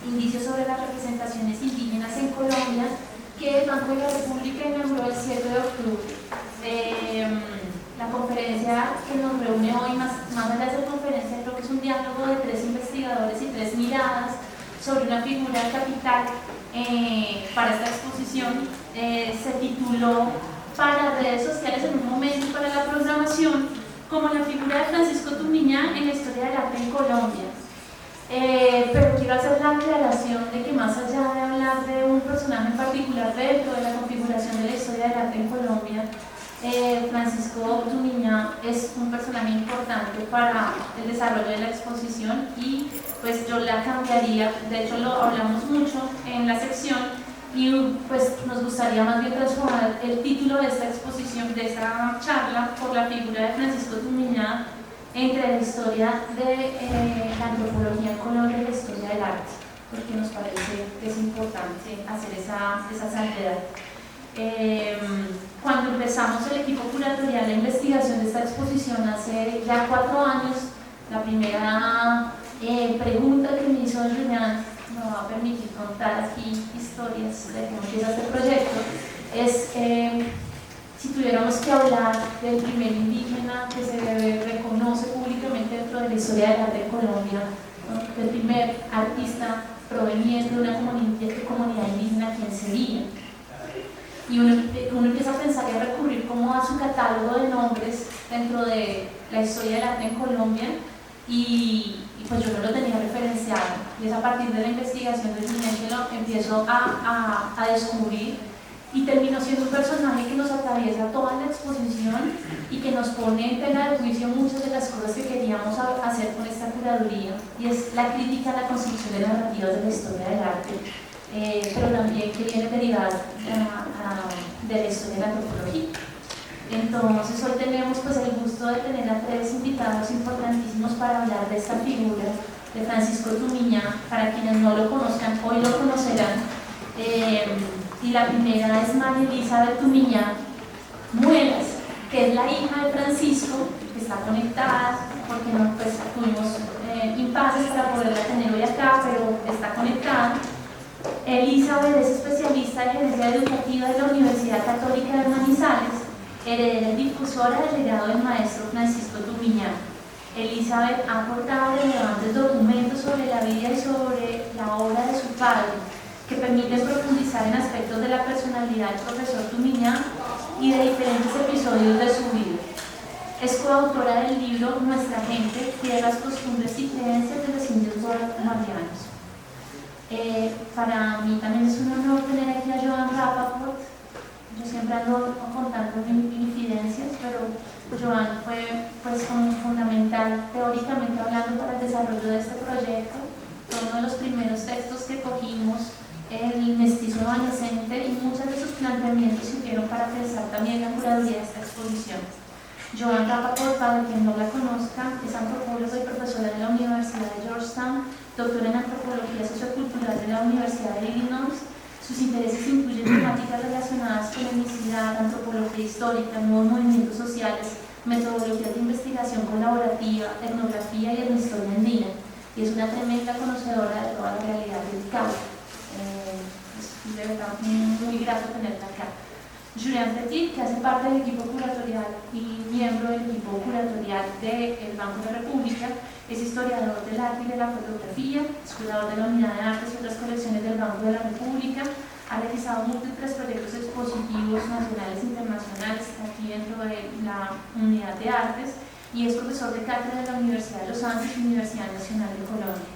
indicios sobre las representaciones indígenas en Colombia, que el Banco de la República inauguró el 7 de octubre. La conferencia que nos reúne hoy, más allá de esa conferencia, creo que es un diálogo de 3 investigadores y 3 miradas sobre una figura capital para esta exposición. Se tituló Para redes sociales en un momento para la programación, como la figura de Francisco Tumiñá en la historia del arte en Colombia. Pero quiero hacer la aclaración de que más allá de hablar de un personaje en particular dentro de la configuración de la historia del arte en Colombia, Francisco Tumiñá es un personaje importante para el desarrollo de la exposición y pues yo la cambiaría, de hecho lo hablamos mucho en la sección y pues nos gustaría más bien transformar el título de esta exposición, de esta charla, por la figura de Francisco Tumiñá entre la historia de la antropología en Colombia y la historia del arte, porque nos parece que es importante hacer esa salvedad. Cuando empezamos el equipo curatorial de investigación de esta exposición hace ya 4 años, la primera pregunta que me hizo Julián, me va a permitir contar aquí historias de cómo empieza este proyecto, es si tuviéramos que hablar del primer indígena que se reconoce públicamente dentro de la historia del arte de Colombia, ¿no? El primer artista proveniente de una comunidad indígena, ¿quién sería? Y uno empieza a pensar y a recurrir como a su catálogo de nombres dentro de la historia del arte en Colombia y pues yo no lo tenía referenciado y es a partir de la investigación de Julián que lo empiezo a descubrir y terminó siendo un personaje que nos atraviesa toda la exposición y que nos pone en tela de juicio muchas de las cosas que queríamos hacer con esta curaduría y es la crítica a la construcción de narrativas de la historia del arte, pero también que viene derivada de la historia de la antropología. Entonces hoy tenemos pues el gusto de tener a 3 invitados importantísimos para hablar de esta figura de Francisco Tumiñá. Para quienes no lo conozcan, hoy lo conocerán. Y la primera es María Elizabeth Tumiñá Muelas, que es la hija de Francisco, que está conectada, porque no, pues, tuvimos impases para poderla tener hoy acá, pero está conectada. Elizabeth es especialista en gerencia educativa de la Universidad Católica de Manizales, heredera y difusora del legado del maestro Francisco Tumiñá. Elizabeth ha aportado relevantes documentos sobre la vida y sobre la obra de su padre, que permiten profundizar en aspectos de la personalidad del profesor Tumiñá y de diferentes episodios de su vida. Es coautora del libro Nuestra Gente, Tierras, Costumbres y Creencias de los Indios Guardianos. Para mí también es un honor tener aquí a Joan Rappaport. Yo siempre ando contando infidencias, pero Joan fue pues, fundamental teóricamente hablando para el desarrollo de este proyecto. Fue uno de los primeros textos que cogimos, el mestizo evanescente, y muchos de sus planteamientos sirvieron para pensar también la curaduría de esta exposición. Joan Rappaport, para quien no la conozca, es antropóloga y profesora de la Universidad de Georgetown, doctora en antropología sociocultural de la Universidad de Illinois. Sus intereses incluyen temáticas relacionadas con etnicidad, antropología histórica, nuevos movimientos sociales, metodologías de investigación colaborativa, etnografía y etnohistoria andina, y es una tremenda conocedora de toda la realidad del Cabo. Es de verdad muy grato tenerla acá. Julián Petit, que hace parte del equipo curatorial y miembro del equipo curatorial del Banco de la República, es historiador del arte y de la fotografía, es curador de la Unidad de Artes y otras colecciones del Banco de la República, ha realizado múltiples proyectos expositivos nacionales e internacionales aquí dentro de la Unidad de Artes y es profesor de cátedra de la Universidad de los Andes y Universidad Nacional de Colombia.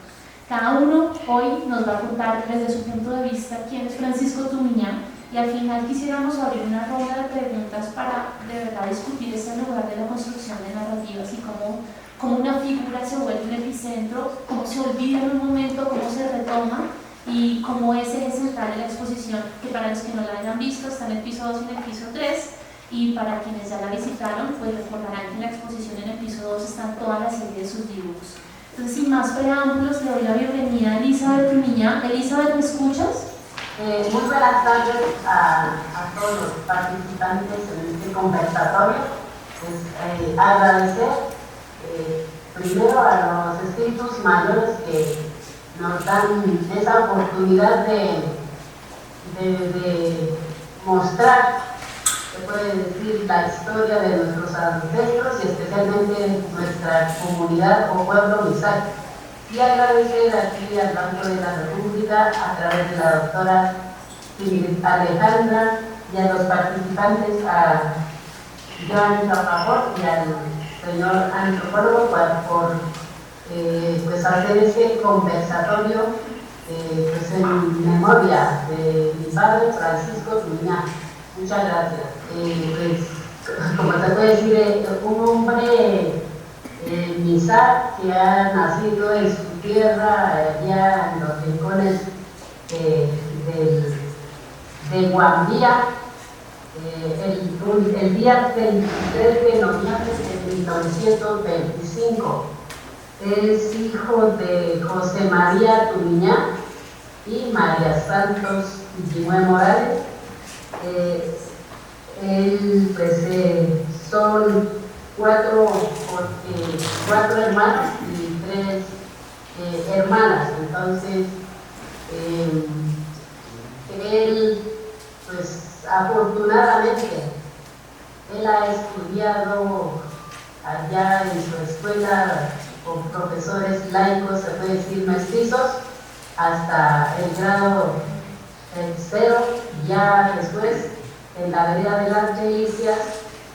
Cada uno hoy nos va a contar desde su punto de vista quién es Francisco Tumiñá y al final quisiéramos abrir una ronda de preguntas para de verdad discutir ese lugar de la construcción de narrativas y cómo una figura se vuelve un epicentro, cómo se olvida en un momento, cómo se retoma y cómo es el central de la exposición, que para los que no la hayan visto está en el piso 2 y en el piso 3, y para quienes ya la visitaron pues recordarán que en la exposición en el piso 2 están toda la serie de sus dibujos. Entonces, sin más preámbulos, le doy la bienvenida a Elizabeth Tumiñá. Elizabeth, ¿me escuchas? Muy buenas tardes a todos los participantes en este conversatorio. Agradecer primero a los escritos mayores que nos dan esa oportunidad de mostrar, se puede decir, la historia de nuestros ancestros y especialmente nuestra comunidad o pueblo Misak. Y agradecer aquí al Banco de la República a través de la doctora Alejandra y a los participantes, a Joan Capajor y al señor antropólogo por pues hacer ese conversatorio pues en memoria de mi padre Francisco Tuñá. Muchas gracias. Pues, como se puede decir, un hombre Misak que ha nacido en su tierra, allá en los rincones de Guambía, el día 23 de noviembre de 1925. Es hijo de José María Tumiñá y María Santos Yimue Morales. Son cuatro hermanos y tres hermanas. Entonces, él, pues afortunadamente, él ha estudiado allá en su escuela con profesores laicos, se puede decir mestizos, hasta el grado tercero. Ya después, en la vereda del Artelicias,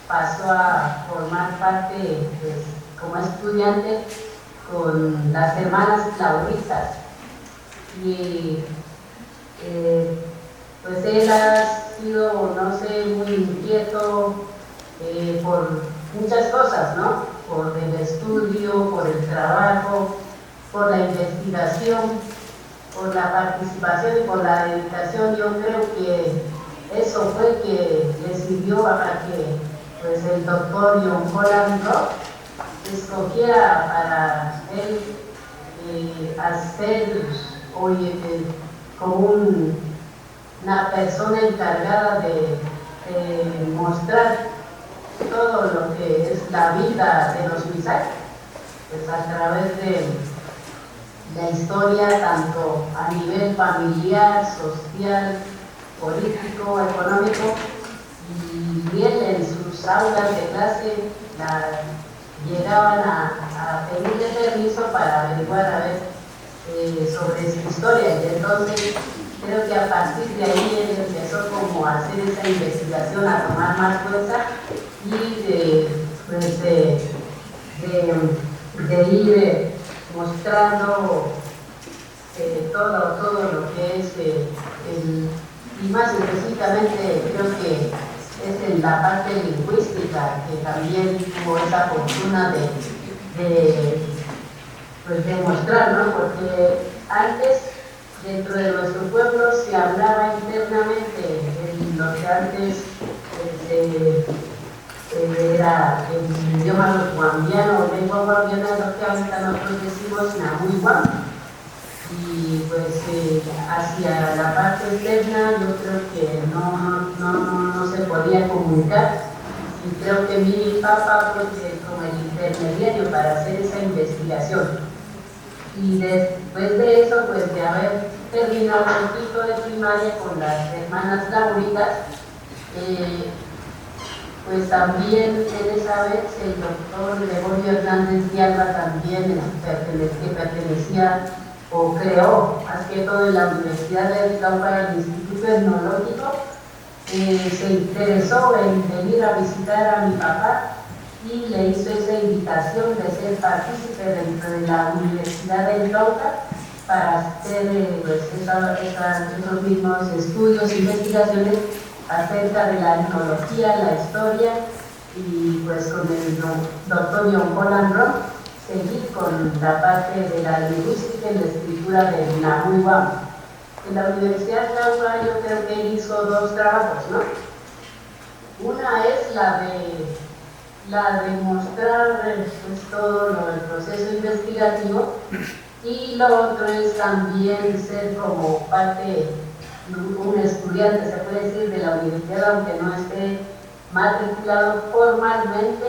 pasó a formar parte, pues, como estudiante con las hermanas clauristas. Y pues él ha sido, no sé, muy inquieto por muchas cosas, ¿no? Por el estudio, por el trabajo, por la investigación, por la participación y por la dedicación. Yo creo que eso fue que le sirvió para que pues, el doctor John Holland Rock escogiera para él hacer como una persona encargada de mostrar todo lo que es la vida de los Misak, pues a través de la historia, tanto a nivel familiar, social, político, económico, y él en sus aulas de clase llegaban a pedirle permiso para averiguar a ver sobre su historia. Y entonces creo que a partir de ahí él empezó como a hacer esa investigación, a tomar más fuerza y de ir mostrando todo lo que es y más específicamente creo que es en la parte lingüística que también tuvo esa fortuna de mostrar, ¿no? Porque antes dentro de nuestro pueblo se hablaba internamente en lo que antes era el idioma guambiano o lengua guambiana, lo que ahorita nosotros decimos Nahui Guam. Y pues hacia la parte externa yo creo que no se podía comunicar, y creo que mi papá fue como el intermediario para hacer esa investigación. Y después de eso, pues de haber terminado el ciclo de primaria con las hermanas Lauritas, pues también esa vez el doctor Gregorio Hernández de Alba también pertenecía o creó, más que todo en la Universidad del Cauca, el Instituto Etnológico, se interesó en venir a visitar a mi papá y le hizo esa invitación de ser partícipe dentro de la Universidad del Cauca para hacer pues, esos mismos estudios, investigaciones acerca de la etnología, la historia, y pues con el doctor John Holland Rock seguir con la parte de la lingüística y la escritura del Nahui Guam. En la Universidad de Cauca yo creo que él hizo dos trabajos, ¿no? Una es la de mostrar pues, todo el proceso investigativo, y lo otro es también ser como parte, un estudiante, se puede decir, de la universidad, aunque no esté matriculado formalmente,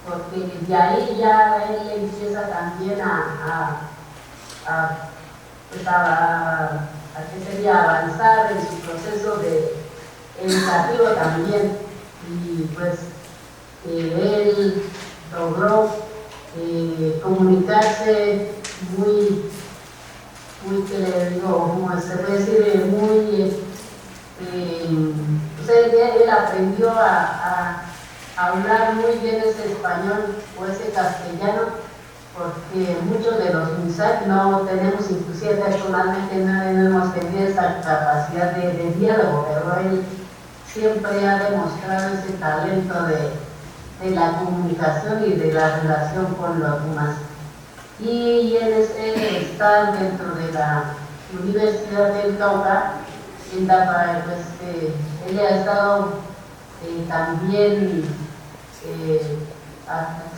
porque de ahí ya él empieza también a pues a que sería avanzar en su proceso de educativo también. Y pues él logró comunicarse muy, que le digo, como se puede decir, muy, pues él aprendió a hablar muy bien ese español o ese castellano, porque muchos de los MISAC no tenemos, inclusive personalmente no hemos tenido esa capacidad de diálogo, pero él siempre ha demostrado ese talento de la comunicación y de la relación con los demás. Y él está dentro de la Universidad del Cauca, él ha estado también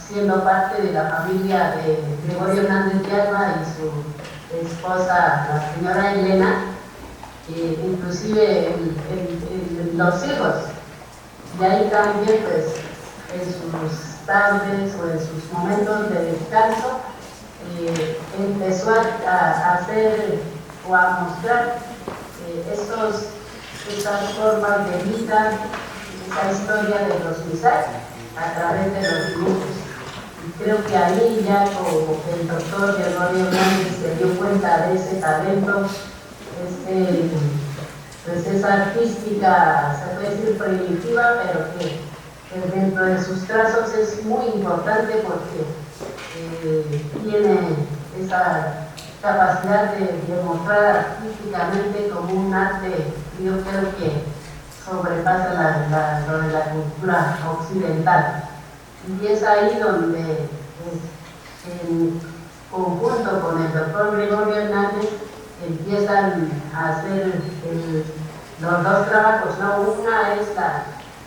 siendo parte de la familia de Gregorio Hernández de Alba y su esposa, la señora Elena, inclusive los hijos. Y ahí también, pues, en sus tardes o en sus momentos de descanso, empezó a hacer o a mostrar esas formas de vida, esa historia de los MISAC a través de los dibujos. Y creo que ahí ya como el doctor Gregorio Hernández se dio cuenta de ese talento, pues esa artística, se puede decir primitiva, pero que dentro de sus trazos es muy importante porque tiene esa capacidad de demostrar artísticamente como un arte, yo creo que sobrepasa la cultura occidental. Y es ahí donde, en conjunto con el doctor Gregorio Hernández, empiezan a hacer los dos trabajos, ¿no? Una es la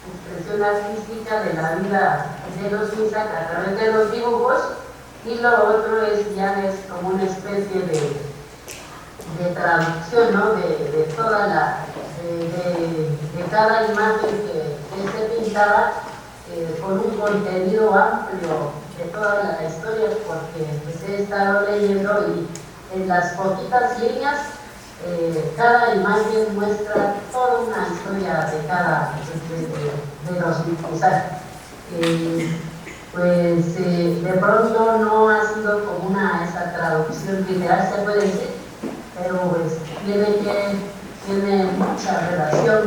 expresión artística de la vida de los MISAC a través de los dibujos, y lo otro es como una especie de traducción, ¿no? de toda de cada imagen que se pintaba, con un contenido amplio de toda la historia, porque pues, he estado leyendo y en las poquitas líneas cada imagen muestra toda una historia de cada de los MISAC. Pues de pronto no ha sido como esa traducción literal, se puede decir, pero pues, tiene mucha relación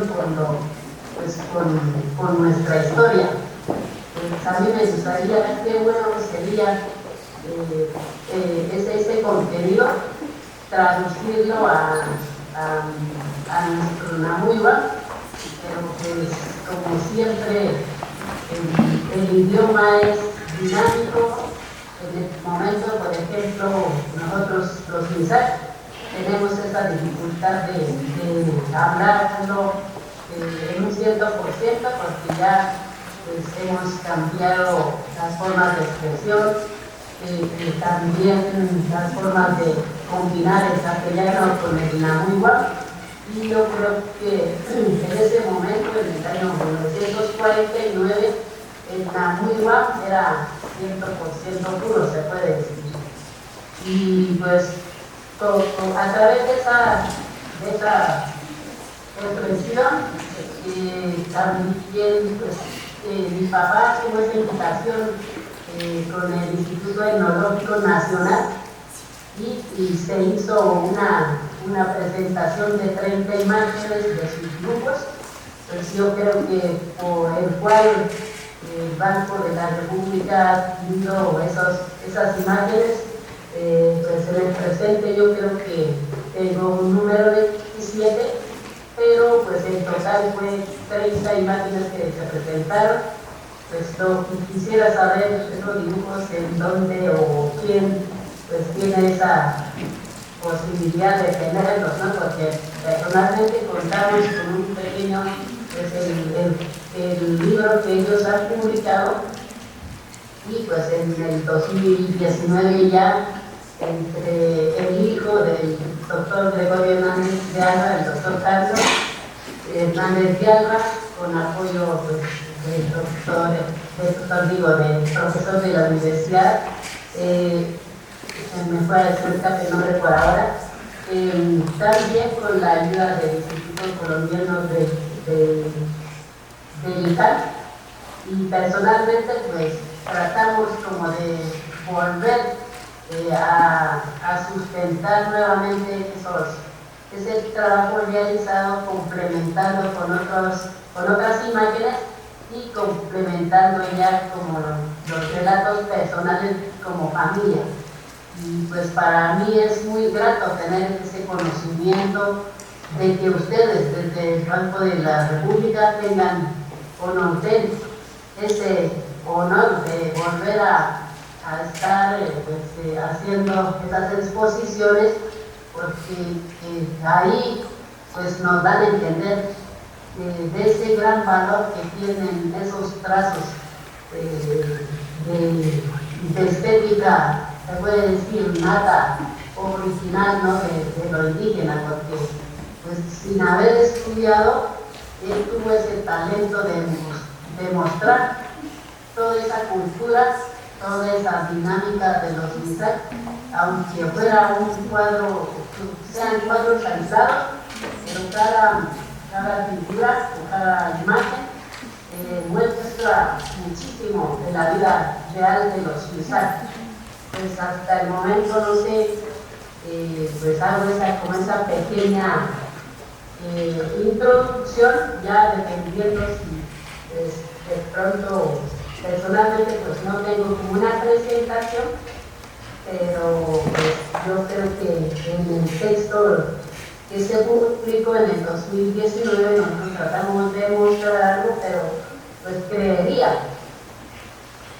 con nuestra historia. A mí me gustaría ver qué bueno sería ese contenido, traducirlo a nuestro Nahuatl, pero pues como siempre el idioma es dinámico. En el momento, por ejemplo, nosotros los MISAC tenemos esa dificultad de hablarlo en un 100%, porque ya pues, hemos cambiado las formas de expresión, también las formas de combinar el castellano con el nahuatl. Y yo creo que en ese momento, en el año 1949, el nahuatl era 100% puro, se puede decir. Y pues a través de esa expresión, también pues, mi papá tuvo esa invitación con el Instituto Etnológico Nacional y se hizo una presentación de 30 imágenes de sus dibujos. Pues yo creo que por el cual el Banco de la República dio esas imágenes, pues en el presente yo creo que tengo un número de 17, pero pues en total fue 30 imágenes que se presentaron. Pues quisiera saber esos dibujos en dónde o quién pues tiene esa posibilidad de tenerlos, ¿no? Porque personalmente contamos con un pequeño, pues el libro que ellos han publicado, y pues en el 2019 ya entre el hijo del doctor Gregorio Hernández de Alba, el doctor Carlos Hernández de Alba, con apoyo pues, del profesor de la universidad, me fue a decir que no recuerdo ahora, también con la ayuda del Instituto Colombiano del ICANN, y personalmente pues tratamos como de volver a sustentar nuevamente ese trabajo realizado, complementando con otras imágenes y complementando ya como los relatos personales como familia. Y pues para mí es muy grato tener ese conocimiento de que ustedes desde el Banco de la República tengan ese honor de volver a estar haciendo esas exposiciones, porque ahí pues nos dan a entender de ese gran valor que tienen esos trazos de estética, se puede decir, nada original, ¿no? de lo indígena, porque pues sin haber estudiado, él tuvo ese talento de mostrar toda esa cultura, toda esa dinámica de los Misak, aunque fuera un cuadro, sean cuadros aislados, pero cada pintura o cada imagen muestra muchísimo de la vida real de los Misak. Pues hasta el momento no sé, pues hago esa pequeña introducción, ya dependiendo si pues, de pronto personalmente pues no tengo como una presentación, pero pues, yo creo que en el texto que se publicó en el 2019 nosotros tratamos de mostrar algo, pero pues creería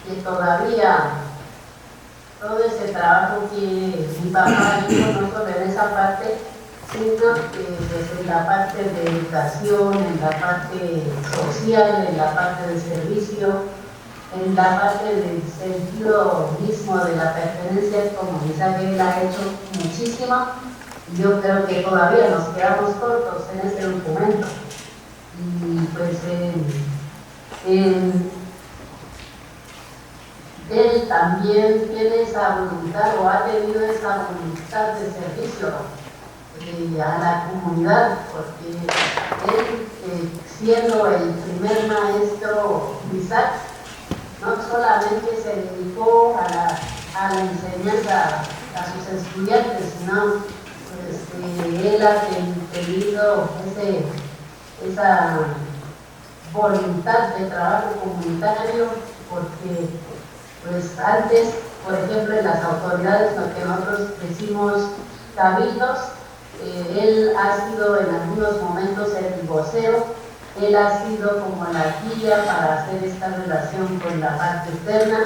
que todavía todo ese trabajo que mi papá hizo no solo en esa parte, sino pues, en la parte de educación, en la parte social, en la parte de servicio, en la parte del sentido mismo de la pertenencia, como mensaje él ha hecho muchísimo. Yo creo que todavía nos quedamos cortos en este documento. Y pues él también tiene esa voluntad o ha tenido esa voluntad de servicio a la comunidad, porque él, siendo el primer maestro Misak, no solamente se dedicó a la enseñanza a sus estudiantes, sino él ha tenido esa voluntad de trabajo comunitario, porque pues antes, por ejemplo, en las autoridades, lo que nosotros decimos cabildos, él ha sido en algunos momentos el vocero, él ha sido como la guía para hacer esta relación con la parte externa,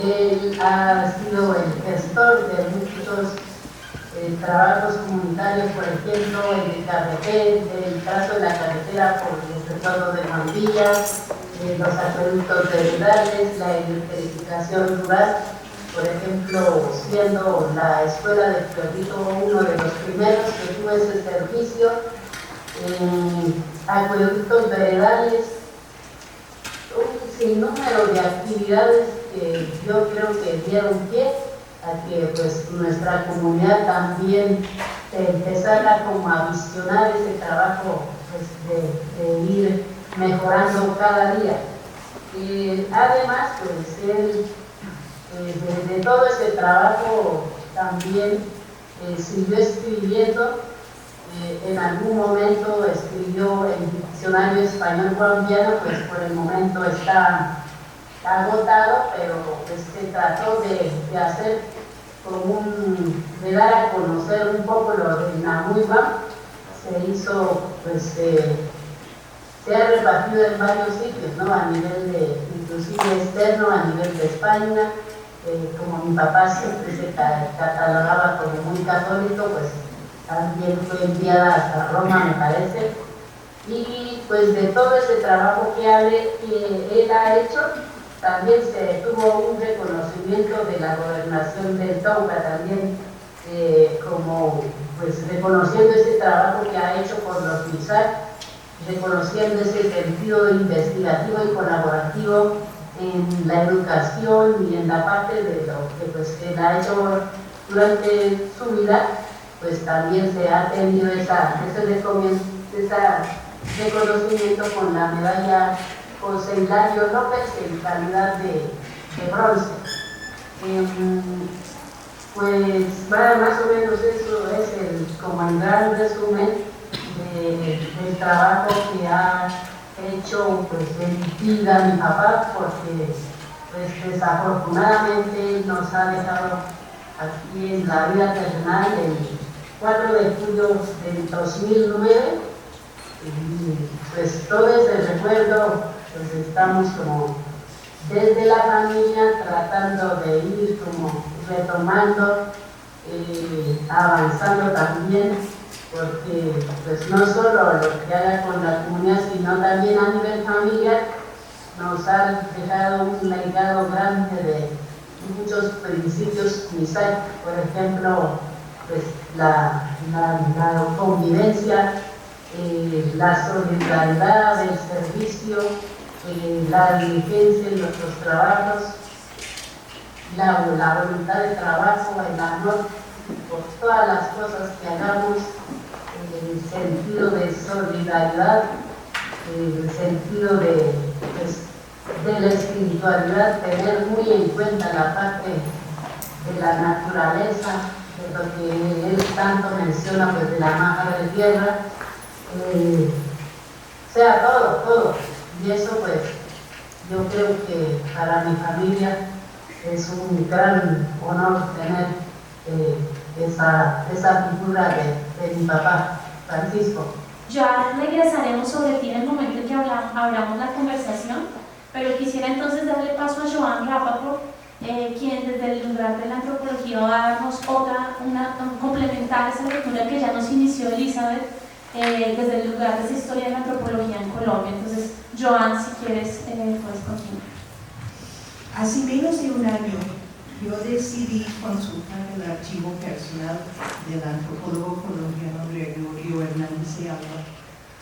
él ha sido el gestor de muchos trabajos comunitarios, por ejemplo, el caso de la carretera por el retorno de Mandillas, los acueductos veredales, la electrificación rural, por ejemplo, siendo la escuela de Pueblito uno de los primeros que tuvo ese servicio, acueductos veredales, un sinnúmero de actividades que yo creo que dieron pie a que pues nuestra comunidad también empezara como a visionar ese trabajo pues, de ir mejorando cada día. Además, pues él, de todo ese trabajo también siguió escribiendo. En algún momento escribió el diccionario español colombiano, pues por el momento está agotado, pero pues se trató de hacer como de dar a conocer un poco lo del Namuibam. Se hizo, pues se ha repartido en varios sitios, ¿no? A nivel inclusive externo, a nivel de España. Como mi papá siempre se catalogaba como muy católico, pues también fue enviada hasta Roma, me parece. Y pues de todo ese trabajo que él ha hecho, también se tuvo un reconocimiento de la gobernación del Tauca, también como pues reconociendo ese trabajo que ha hecho por los Misak, reconociendo ese sentido investigativo y colaborativo en la educación y en la parte de lo que pues él ha hecho durante su vida. pues también se ha tenido ese reconocimiento con la medalla José Hilario López en calidad de bronce. Pues más o menos eso es como el gran resumen del trabajo que ha hecho pues en mi vida mi papá, porque pues desafortunadamente nos ha dejado aquí en la vida terrenal el 4 de julio del 2009 y pues todo ese recuerdo pues estamos como desde la familia tratando de ir como retomando, avanzando también, porque pues no solo lo que haga con la comunidad, sino también a nivel familiar nos ha dejado un legado grande de muchos principios MISAC, por ejemplo, pues la convivencia, la solidaridad, el servicio, la diligencia en nuestros trabajos, la voluntad de trabajo, el amor por todas las cosas que hagamos, el sentido de solidaridad, el sentido de la espiritualidad, tener muy en cuenta la parte de la naturaleza, de lo que él tanto menciona, pues de la madre tierra, sea todo. Y eso pues yo creo que para mi familia es un gran honor tener esa figura de mi papá, Francisco. Ya regresaremos sobre ti en el momento en que abramos la conversación, pero quisiera entonces darle paso a Joan Rapaport, quien desde el lugar de la antropología va a darnos complementar esa lectura que ya nos inició Elizabeth, desde el lugar de esa historia de la antropología en Colombia. Entonces, Joan, si quieres, puedes continuar. Hace menos de un año, yo decidí consultar el archivo personal del antropólogo colombiano Gregorio Hernández de Alba.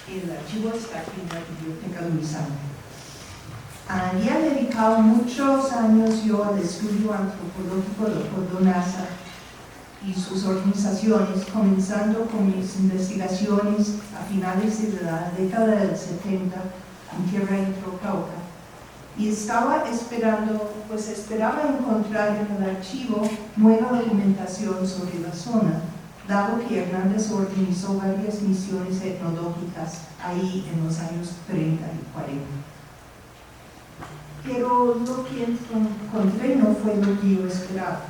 El archivo está aquí en la biblioteca de MISAC. Había dedicado muchos años yo al estudio antropológico de Cordonaza y sus organizaciones, comenzando con mis investigaciones a finales de la década del 70 en Tierra Intro Cauca. Y esperaba encontrar en el archivo nueva documentación sobre la zona, dado que Hernández organizó varias misiones etnológicas ahí en los años 30 y 40. Pero lo que encontré no fue lo que yo esperaba.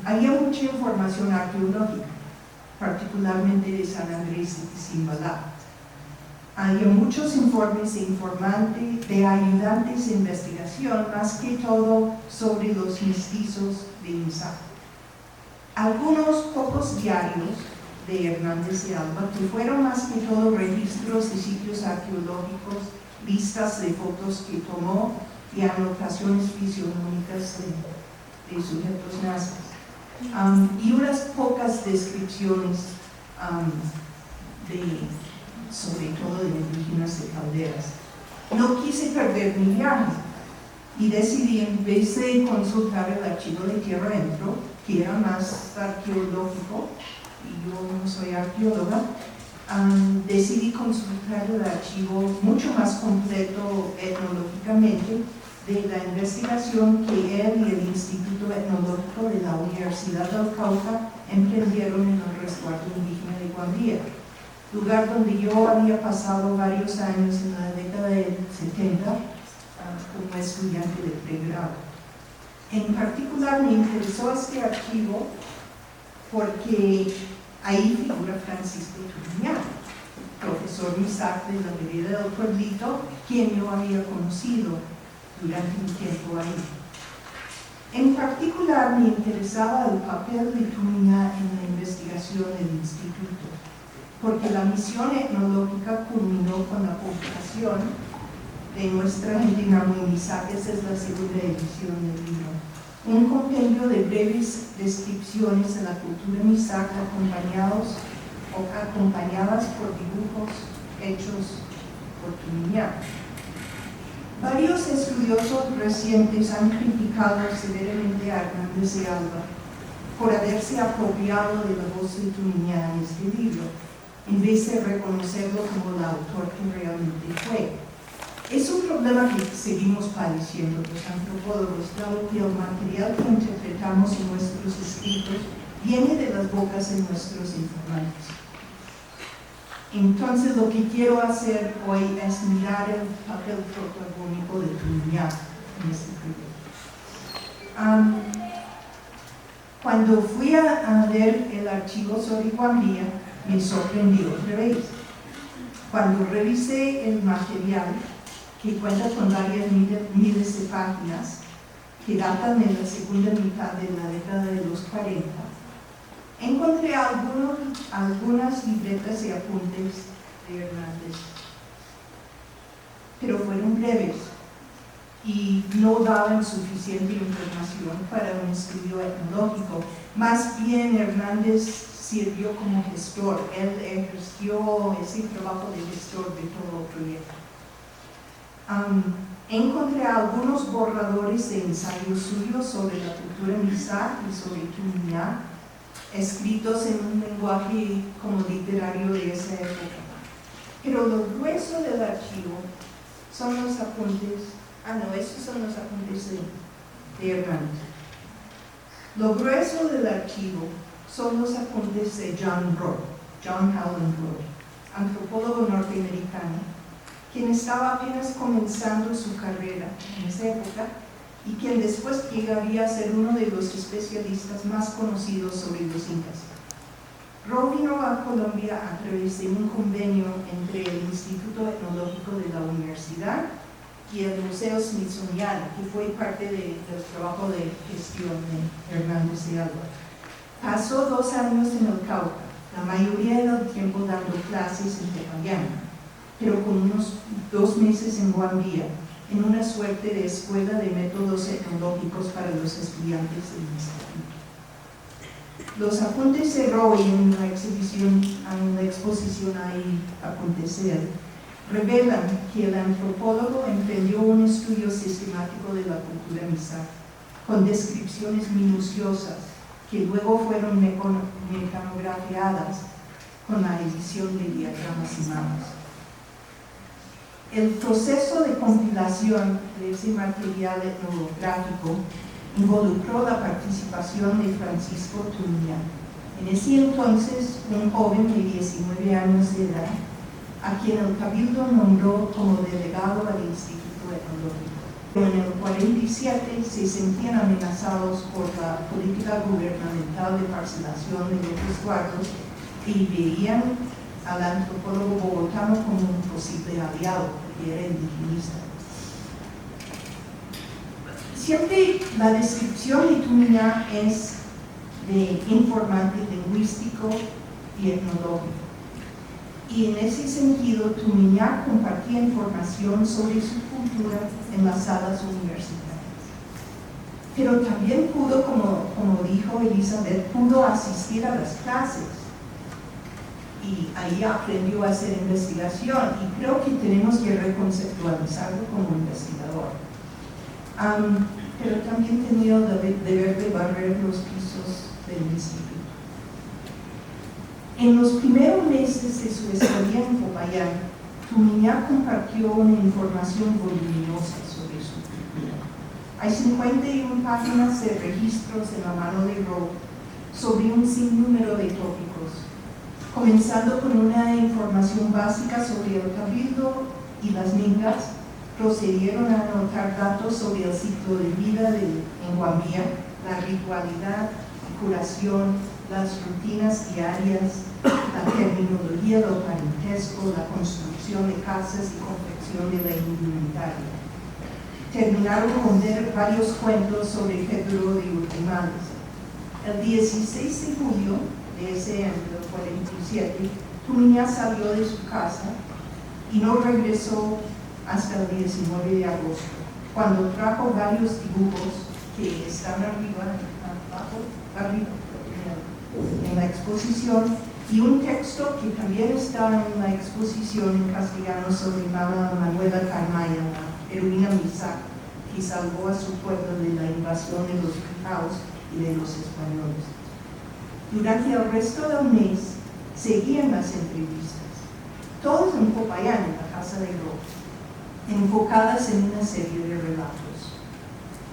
Había mucha información arqueológica, particularmente de San Andrés y de Zimbalá. Había muchos informes de ayudantes de investigación, más que todo sobre los mestizos de MISAC. Algunos pocos diarios de Hernández de Alba, que fueron más que todo registros de sitios arqueológicos, listas de fotos que tomó y anotaciones fisionómicas de sujetos nazis, y unas pocas descripciones sobre todo de indígenas de calderas. No quise perder mi viaje y decidí, en vez de consultar el archivo de Tierra Adentro, que era más arqueológico, y yo no soy arqueóloga, decidí consultar el archivo mucho más completo etnológicamente de la investigación que él y el Instituto Etnológico de la Universidad del Cauca emprendieron en el resguardo indígena de Guandía, lugar donde yo había pasado varios años en la década del 70 como estudiante de pregrado. En particular me interesó este archivo porque ahí figura Francisco Turiñán, profesor MISAC de la vereda del pueblito, quien yo había conocido durante mi tiempo ahí. En particular me interesaba el papel de Turiñán en la investigación del instituto, porque la misión etnológica culminó con la publicación de nuestra gente en MISAC. Esa es la segunda edición del libro. Un compendio de breves descripciones de la cultura MISAC acompañadas por dibujos hechos por Turiñán. Varios estudiosos recientes han criticado severamente a Hernández de Alba por haberse apropiado de la voz de Tumiñá en este libro, en vez de reconocerlo como el autor que realmente fue. Es un problema que seguimos padeciendo los antropólogos, dado que el material que interpretamos en nuestros escritos viene de las bocas de nuestros informantes. Entonces, lo que quiero hacer hoy es mirar el papel protagónico de Tumiñá en este proyecto. Cuando fui a ver el archivo sobre Juan Villa, me sorprendí otra vez. Cuando revisé el material, que cuenta con varias miles de páginas, que datan de la segunda mitad de la década de los 40, encontré algunas libretas y apuntes de Hernández, pero fueron breves y no daban suficiente información para un estudio etnológico. Más bien, Hernández sirvió como gestor. Él ejerció ese trabajo de gestor de todo el proyecto. Encontré algunos borradores de ensayos suyos sobre la cultura Mixtec y sobre Tumiñá, escritos en un lenguaje como literario de esa época. Pero lo grueso del archivo son los apuntes, estos son los apuntes de Hernández. Lo grueso del archivo son los apuntes de John Howland Roth, antropólogo norteamericano, quien estaba apenas comenzando su carrera en esa época y quien después llegaría a ser uno de los especialistas más conocidos sobre los incas. Roth vino a Colombia a través de un convenio entre el Instituto Etnológico de la Universidad y el Museo Smithsoniano, que fue parte del trabajo de gestión de Hernández de Alba. Pasó 2 años en el Cauca, la mayoría del tiempo dando clases en Tepayán, pero con unos 2 meses en Guambía, en una suerte de escuela de métodos etnológicos para los estudiantes del instituto. Los apuntes de Roy en la exposición hay apuntes de él, revelan que el antropólogo emprendió un estudio sistemático de la cultura Mixtec, con descripciones minuciosas que luego fueron mecanografiadas con la edición de diagramas y mapas. El proceso de compilación de ese material etnográfico involucró la participación de Francisco Tumiñá, en ese entonces un joven de 19 años de edad, a quien el Cabildo nombró como delegado al Instituto Etnológico. En el 47 se sentían amenazados por la política gubernamental de parcelación de los resguardos y veían al antropólogo bogotano como un posible aliado, porque era indigenista. Siempre la descripción de Tumiñá es de informante lingüístico y etnológico. Y en ese sentido, Tumiñá compartía información sobre su cultura en las salas universitarias. Pero también pudo, como dijo Elizabeth, pudo asistir a las clases. Y ahí aprendió a hacer investigación, y creo que tenemos que reconceptualizarlo como investigador. Pero también tenía el deber de barrer los pisos del instituto. En los primeros meses de su estadía en Popayán, Tumiñá compartió una información voluminosa sobre su cultura. Hay 51 páginas de registros en la mano de Roth sobre un sinnúmero de tópicos, comenzando con una información básica sobre el Cabildo y las mingas. Procedieron a anotar datos sobre el ciclo de vida en Guambía, la ritualidad y curación, las rutinas diarias, la terminología del parentesco, la construcción de casas y confección de la indumentaria. Terminaron con varios cuentos sobre Pedro de Urtimales. El 16 de julio de ese año, del 47, Tumiñá salió de su casa y no regresó hasta el 19 de agosto, cuando trajo varios dibujos que están arriba en la exposición, y un texto que también está en la exposición en castellano sobre Manuela Carmaya, la heroína Mixtec, que salvó a su pueblo de la invasión de los Quijaos y de los españoles. Durante el resto del mes seguían las entrevistas, todas en Popayán, en la casa de Ro, enfocadas en una serie de relatos.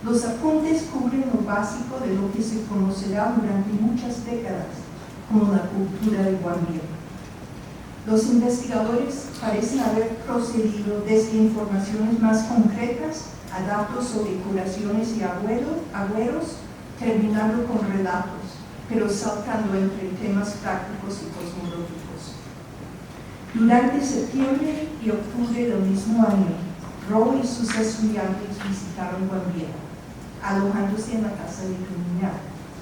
Los apuntes cubren lo básico de lo que se conocerá durante muchas décadas como la cultura de Guambiel. Los investigadores parecen haber procedido desde informaciones más concretas a datos sobre curaciones y agüeros, terminando con relatos, pero saltando entre temas prácticos y cosmológicos. Durante septiembre y octubre del mismo año, Ro y sus estudiantes visitaron Guambiel, alojándose en la casa de Tumiñá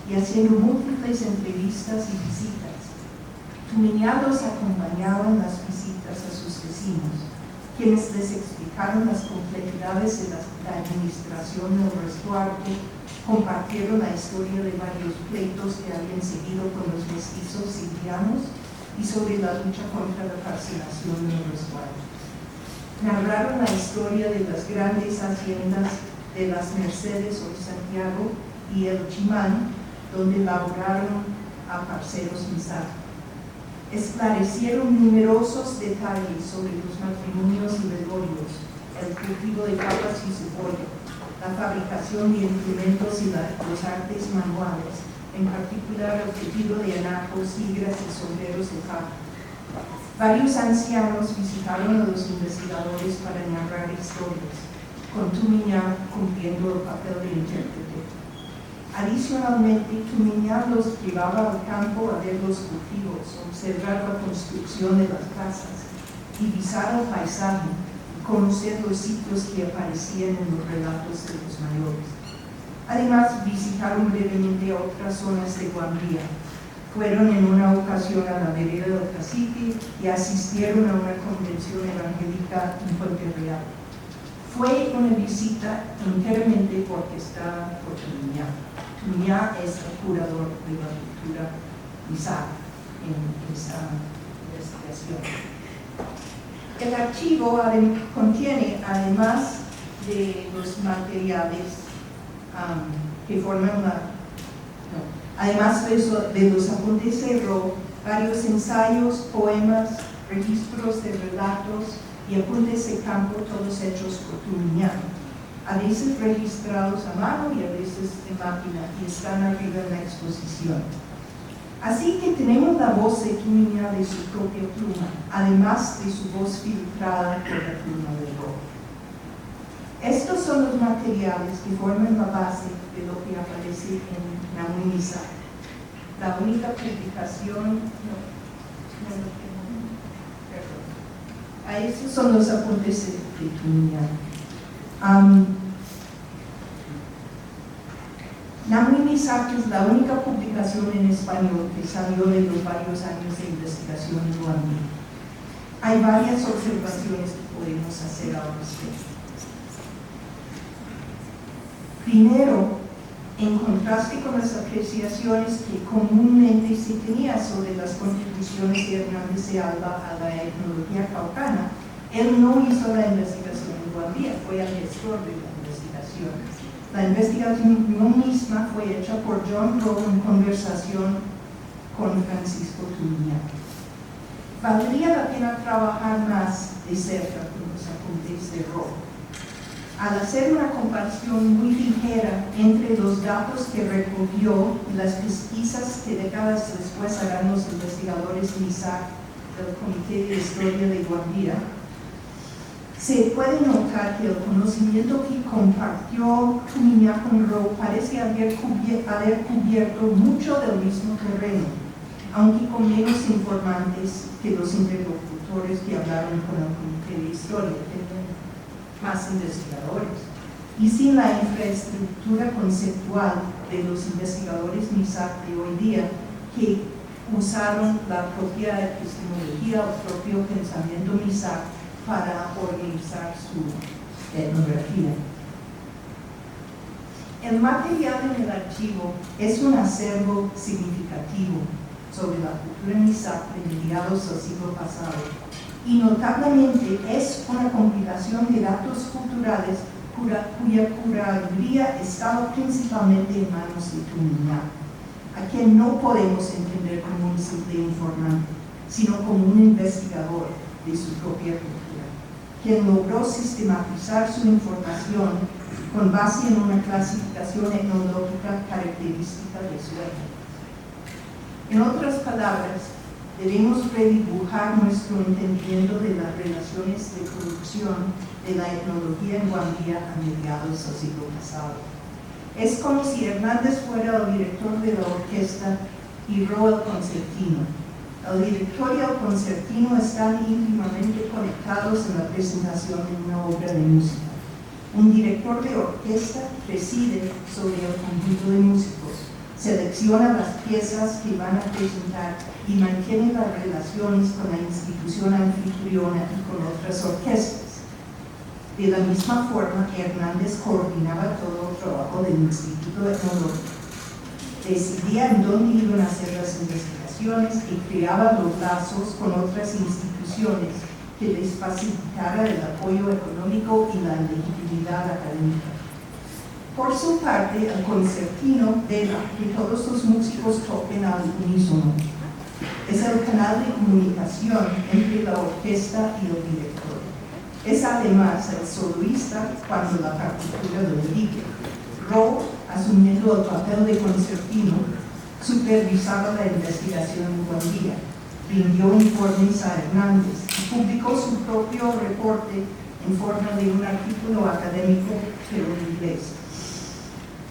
y haciendo múltiples entrevistas y visitas. Tumiñá los acompañaba en las visitas a sus vecinos, quienes les explicaron las complejidades de la administración del resguardo, compartieron la historia de varios pleitos que habían seguido con los mestizos sirianos y sobre la lucha contra la fascinación del resguardo. Narraron la historia de las grandes haciendas de las Mercedes, hoy Santiago, y el Chimán, donde laboraron a parceros Misak. Esclarecieron numerosos detalles sobre los matrimonios y velorios, el cultivo de papas y cebolla, la fabricación de implementos y los artes manuales, en particular el tejido de anacos, higras y sombreros de paja. Varios ancianos visitaron a los investigadores para narrar historias, con Tumiñá cumpliendo el papel de intérprete. Adicionalmente, Tumiñá los llevaba al campo a ver los cultivos, observar la construcción de las casas, divisar el paisaje y conocer los sitios que aparecían en los relatos de los mayores. Además, visitaron brevemente otras zonas de Guambía. Fueron en una ocasión a la vereda del Cacique y asistieron a una convención evangélica en Puente Real. Fue una visita enteramente orquestada por Tumiñá. Tumiñá es el curador de la cultura Misak en esta investigación. El archivo contiene, además de los materiales que forman además de los apuntes de Ro, varios ensayos, poemas, registros de relatos y apuntes de campo, todos hechos por Tumiñá, a veces registrados a mano y a veces en máquina, y están arriba en la exposición. Así que tenemos la voz de Tumiñá de su propia pluma, además de su voz filtrada por la pluma de Ro. Estos son los materiales que forman la base de lo que aparece en Nahui Misak. La única publicación, estos son los apuntes de Tumiñá. Nahui Misak es la única publicación en español que salió de los varios años de investigación en Guambiel. Hay varias observaciones que podemos hacer al respecto. Primero, en contraste con las apreciaciones que comúnmente se tenía sobre las contribuciones de Hernández de Alba a la etnología caucana, él no hizo la investigación en Guambiel, fue el gestor de la investigación. La investigación misma fue hecha por John Ro en conversación con Francisco Tumiñá. Valdría la pena trabajar más de cerca con los apuntes de Ro. Al hacer una comparación muy ligera entre los datos que recogió y las pesquisas que décadas después harán los investigadores Misak del Comité de Historia de Guambía, se puede notar que el conocimiento que compartió Tumiñá con Ro parece haber cubierto mucho del mismo terreno, aunque con menos informantes que los interlocutores que hablaron con el Comité de Historia, más investigadores, y sin la infraestructura conceptual de los investigadores Misak de hoy día, que usaron la propia epistemología, el propio pensamiento Misak para organizar su etnografía. El material en el archivo es un acervo significativo sobre la cultura Misak de mediados del siglo pasado, y notablemente es una compilación de datos culturales cuya curaduría estaba principalmente en manos de Tumiñá. a quien no podemos entender como un simple informante, sino como un investigador de su propia cultura, quien logró sistematizar su información con base en una clasificación etnológica característica de su época. En otras palabras, debemos redibujar nuestro entendimiento de las relaciones de producción de la etnología en Guambía a mediados del siglo pasado. Es como si Hernández fuera el director de la orquesta y Ro el concertino. El director y el concertino están íntimamente conectados en la presentación de una obra de música. Un director de orquesta preside sobre el conjunto de músicos, selecciona las piezas que van a presentar y mantiene las relaciones con la institución anfitriona y con otras orquestas. De la misma forma, Hernández coordinaba todo el trabajo del Instituto Etnológico. Decidía en dónde iban a hacer las investigaciones y creaba los lazos con otras instituciones que les facilitara el apoyo económico y la legitimidad académica. Por su parte, el concertino vela que todos los músicos toquen al unísono. Es el canal de comunicación entre la orquesta y el director. Es además el soloista cuando la partitura lo dirige. Ro, asumiendo el papel de concertino, supervisaba la investigación en Guambía, rindió informes a Hernández y publicó su propio reporte en forma de un artículo académico, pero en inglés.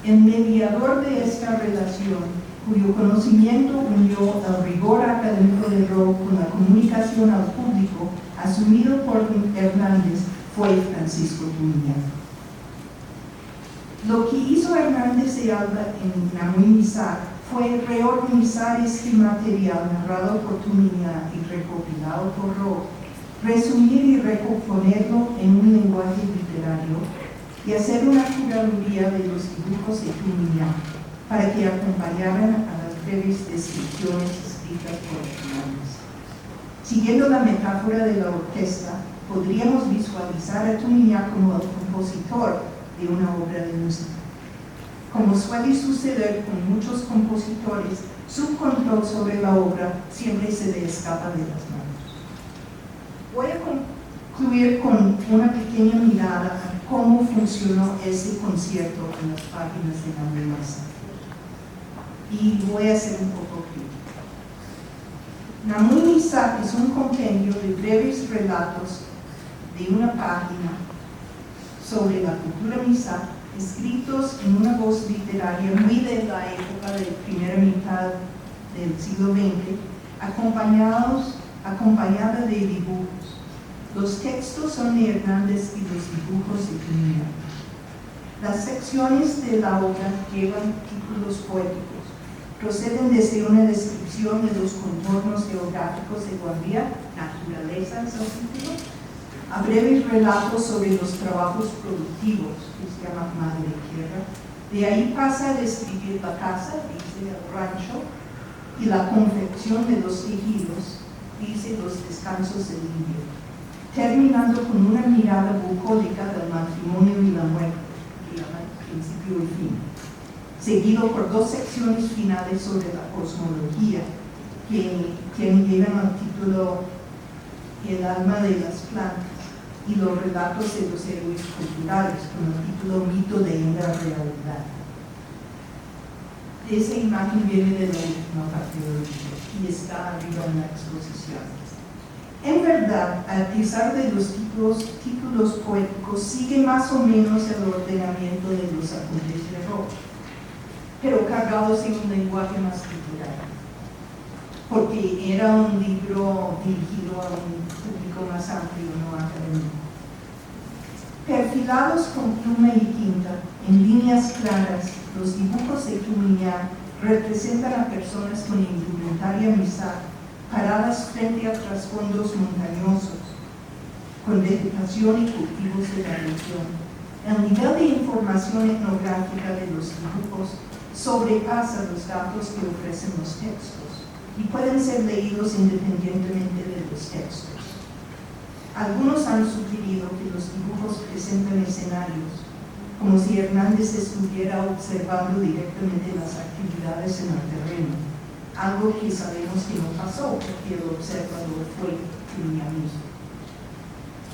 El mediador de esta relación, cuyo conocimiento unió el rigor académico de Ro con la comunicación al público, asumido por Hernández, fue Francisco Tumiñán. Lo que hizo Hernández de Alba en Namuimizar fue reorganizar este material narrado por Tumiñán y recopilado por Ro, resumir y recomponerlo en un lenguaje literario y hacer una curaduría de los dibujos de Tumiñán para que acompañaran a las breves descripciones escritas por Hernández. Siguiendo la metáfora de la orquesta, podríamos visualizar a Tumiñán como el compositor de una obra de música. Como suele suceder con muchos compositores, su control sobre la obra siempre se le escapa de las manos. Voy a concluir con una pequeña mirada a cómo funcionó ese concierto en las páginas de Namuimizar. Y voy a ser un poco crítico. Namuimizar es un compendio de breves relatos de una página sobre la cultura mixta, escritos en una voz literaria muy de la época de la primera mitad del siglo XX, acompañada de dibujos. Los textos son de Hernández y los dibujos de Tumiñán. Las secciones de la obra llevan títulos poéticos. Proceden desde una descripción de los contornos geográficos de Guambía, naturaleza es el título, a breves relatos sobre los trabajos productivos, que se llama Madre Tierra. De ahí pasa a describir la casa, dice el rancho, y la confección de los tejidos, dice los descansos del indio, terminando con una mirada bucólica del matrimonio y la muerte, que llama principio y fin, seguido por dos secciones finales sobre la cosmología, que llevan al título El alma de las plantas, y los relatos de los héroes culturales, con el título Mito de la realidad. Esa imagen viene de la última parte del libro y está arriba en la exposición. En verdad, a pesar de los títulos poéticos, sigue más o menos el ordenamiento de los apuntes de Ro, pero cargados en un lenguaje más cultural, porque era un libro dirigido a un público más amplio, no académico. Perfilados con pluma y tinta, en líneas claras, los dibujos de Tumiñán representan a personas con indumentaria mixta, paradas frente a trasfondos montañosos, con vegetación y cultivos de la región. El nivel de información etnográfica de los dibujos sobrepasa los datos que ofrecen los textos y pueden ser leídos independientemente de los textos. Algunos han sugerido que los dibujos presentan escenarios, como si Hernández estuviera observando directamente las actividades en el terreno, algo que sabemos que no pasó porque el observador fue Tumiña mismo.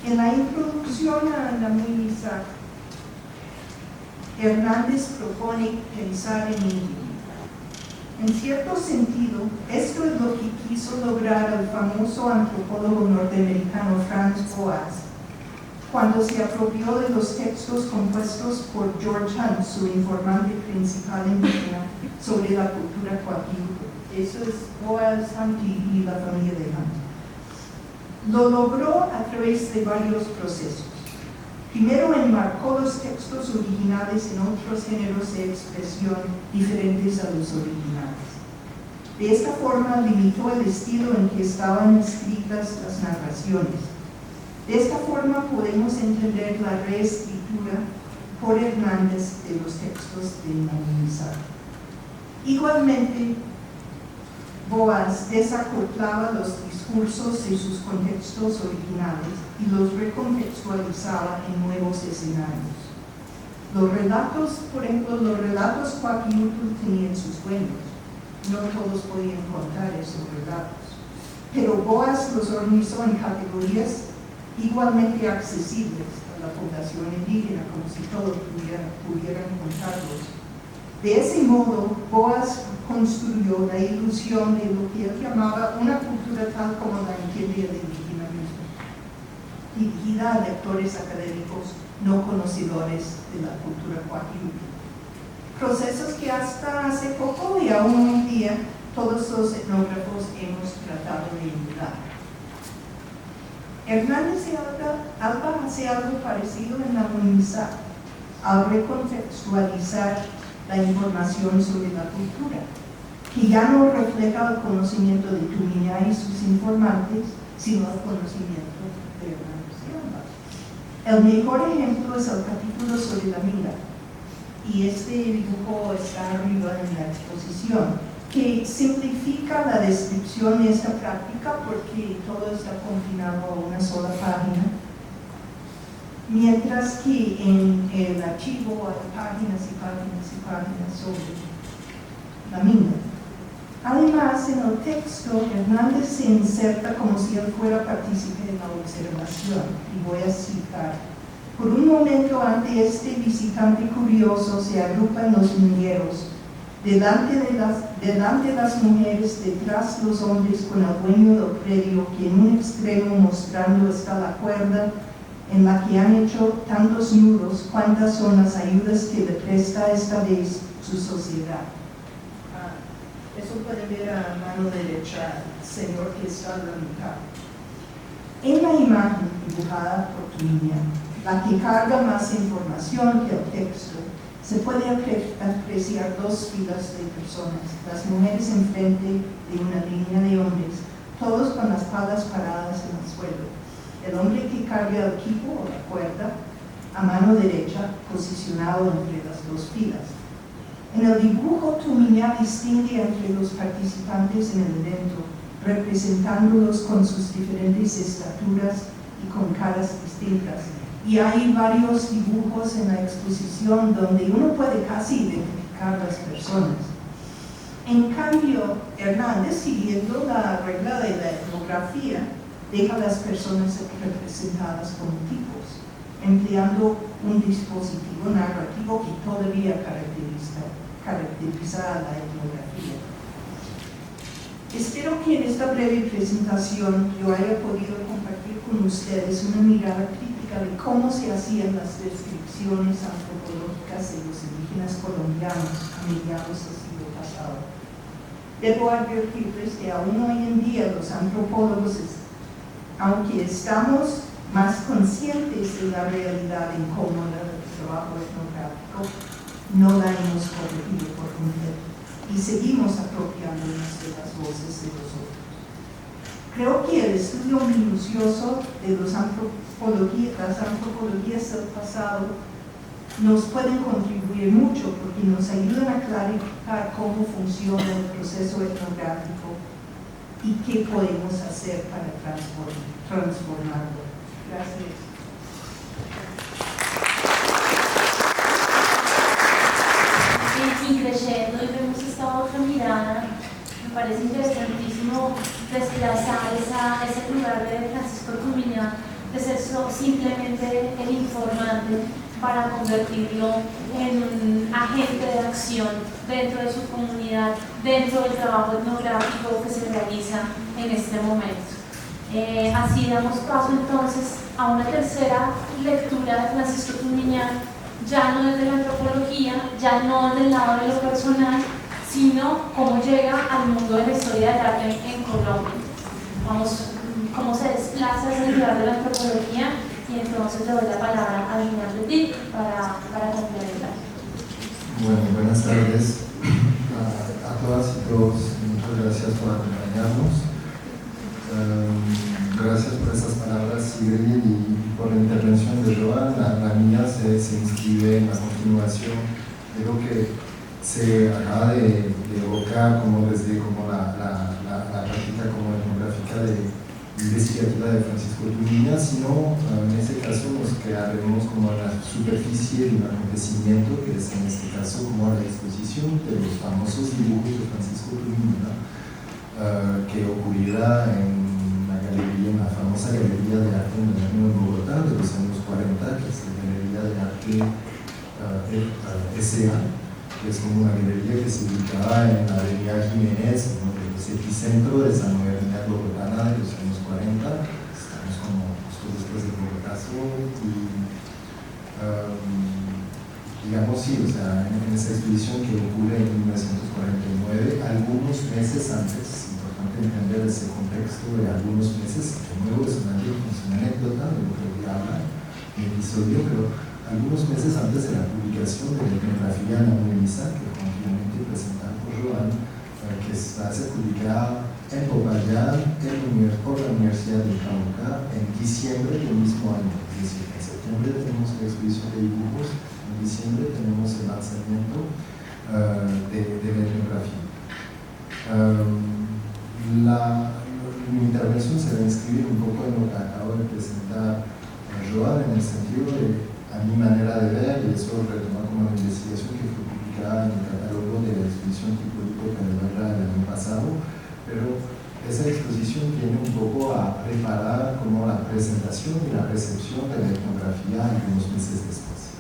En la introducción a la misa, Hernández propone pensar en individuo. En cierto sentido, esto es lo que quiso lograr el famoso antropólogo norteamericano Franz Boas cuando se apropió de los textos compuestos por George Hunt, su informante principal indígena, sobre la cultura Coahuilco. Eso es Boas, Hunt y la familia de Hunt. Lo logró a través de varios procesos. Primero enmarcó los textos originales en otros géneros de expresión diferentes a los originales. De esta forma limitó el estilo en que estaban escritas las narraciones. De esta forma podemos entender la reescritura por Hernández de los textos de Namunizar. Igualmente, Boas desacoplaba los discursos de sus contextos originales y los recontextualizaba en nuevos escenarios. Los relatos, por ejemplo, los relatos Coahuilco tenían sus dueños. No todos podían contar esos relatos. Pero Boas los organizó en categorías igualmente accesibles a la población indígena, como si todos pudieran contarlos. De ese modo, Boas construyó la ilusión de lo que él llamaba una cultura tal como la entiende el indígena mismo, dirigida a lectores académicos no conocedores de la cultura Coahuilco. Procesos que hasta hace poco y aún hoy en día todos los etnógrafos hemos tratado de emular. Hernández y Alba hace algo parecido en la Namunizar, al recontextualizar la información sobre la cultura, que ya no refleja el conocimiento de Tumiña y sus informantes, sino el conocimiento de Hernández y Alba. El mejor ejemplo es el capítulo sobre la mira, y este dibujo está arriba en la exposición, que simplifica la descripción de esta práctica porque todo está confinado a una sola página, mientras que en el archivo hay páginas y páginas y páginas sobre la mina. Además, en el texto, Hernández se inserta como si él fuera partícipe de la observación, y voy a citar: por un momento ante este visitante curioso se agrupan los mineros, delante las mujeres, detrás los hombres, con el dueño del predio, que en un extremo mostrando está la cuerda en la que han hecho tantos nudos, cuántas son las ayudas que le presta esta vez su sociedad. Eso pueden ver a mano derecha, el señor que está a la mitad. En la imagen dibujada por Tumiña, la que carga más información que el texto, se puede apreciar dos filas de personas, las mujeres enfrente de una línea de hombres, todos con las palas paradas en el suelo. El hombre que carga el equipo o la cuerda, a mano derecha, posicionado entre las dos filas. En el dibujo, Tumiña distingue entre los participantes en el evento, representándolos con sus diferentes estaturas y con caras distintas. Y hay varios dibujos en la exposición donde uno puede casi identificar las personas. En cambio, Hernández, siguiendo la regla de la etnografía, deja a las personas representadas como tipos, empleando un dispositivo narrativo que todavía caracteriza a la etnografía. Espero que en esta breve presentación yo haya podido compartir con ustedes una mirada crítica de cómo se hacían las descripciones antropológicas de los indígenas colombianos a mediados del siglo pasado. Debo advertirles que aún hoy en día los antropólogos, aunque estamos más conscientes de la realidad incómoda del trabajo etnográfico, no la hemos corregido por completo y seguimos apropiándonos de las voces de los otros. Creo que el estudio minucioso de las antropologías del pasado nos pueden contribuir mucho porque nos ayudan a clarificar cómo funciona el proceso etnográfico y qué podemos hacer para transformarlo. Gracias. me parece interesantísimo desplazar ese lugar de Francisco Tumiñán, de ser simplemente el informante, para convertirlo en un agente de acción dentro de su comunidad, dentro del trabajo etnográfico que se realiza en este momento. Así damos paso entonces a una tercera lectura de Francisco Tumiñán, ya no desde la antropología, ya no del lado de lo personal, sino cómo llega al mundo de la historia del arte en Colombia. Cómo se desplaza ese lugar de la antropología, y entonces le doy la palabra a Julián Petit para complementar. Bueno, buenas tardes a todas y todos. Muchas gracias por acompañarnos. Gracias por estas palabras, Sigrid, y por la intervención de Joan. La mía se inscribe en la continuación de lo que se acaba de evocar desde la práctica como etnográfica investigativa de Francisco Tumiñán, sino en este caso nos quedaremos como en la superficie de un acontecimiento que es en este caso como la exposición de los famosos dibujos de Francisco Tumiñán, que ocurrirá en la famosa Galería de Arte Moderno en Bogotá de los años 40, que es la Galería de Arte S.A., que es como una galería que se ubicaba en la Avenida Jiménez, es epicentro de esa modernidad bogotana de los años 40. Estamos como justo después del Bogotazo y digamos sí, o sea, en esa exposición que ocurre en 1949, algunos meses antes, es importante entender ese contexto de algunos meses, de nuevo es una anécdota de lo que voy a hablar en el episodio, pero algunos meses antes de la publicación de la etnografía anónima que continuamente presentada por Joan, que va a ser publicada en Popayán por la Universidad de Cauca en diciembre del mismo año. Es decir, en septiembre tenemos la exposición de dibujos, en diciembre tenemos el lanzamiento de la etnografía. Mi intervención se va a inscribir un poco en lo que acabo de presentar Joan, en el sentido de, a mi manera de ver, y eso retoma como la investigación que fue publicada en el catálogo de la exposición tipo de Guerra del año pasado, pero esa exposición viene un poco a preparar como la presentación y la recepción de la etnografía algunos meses después.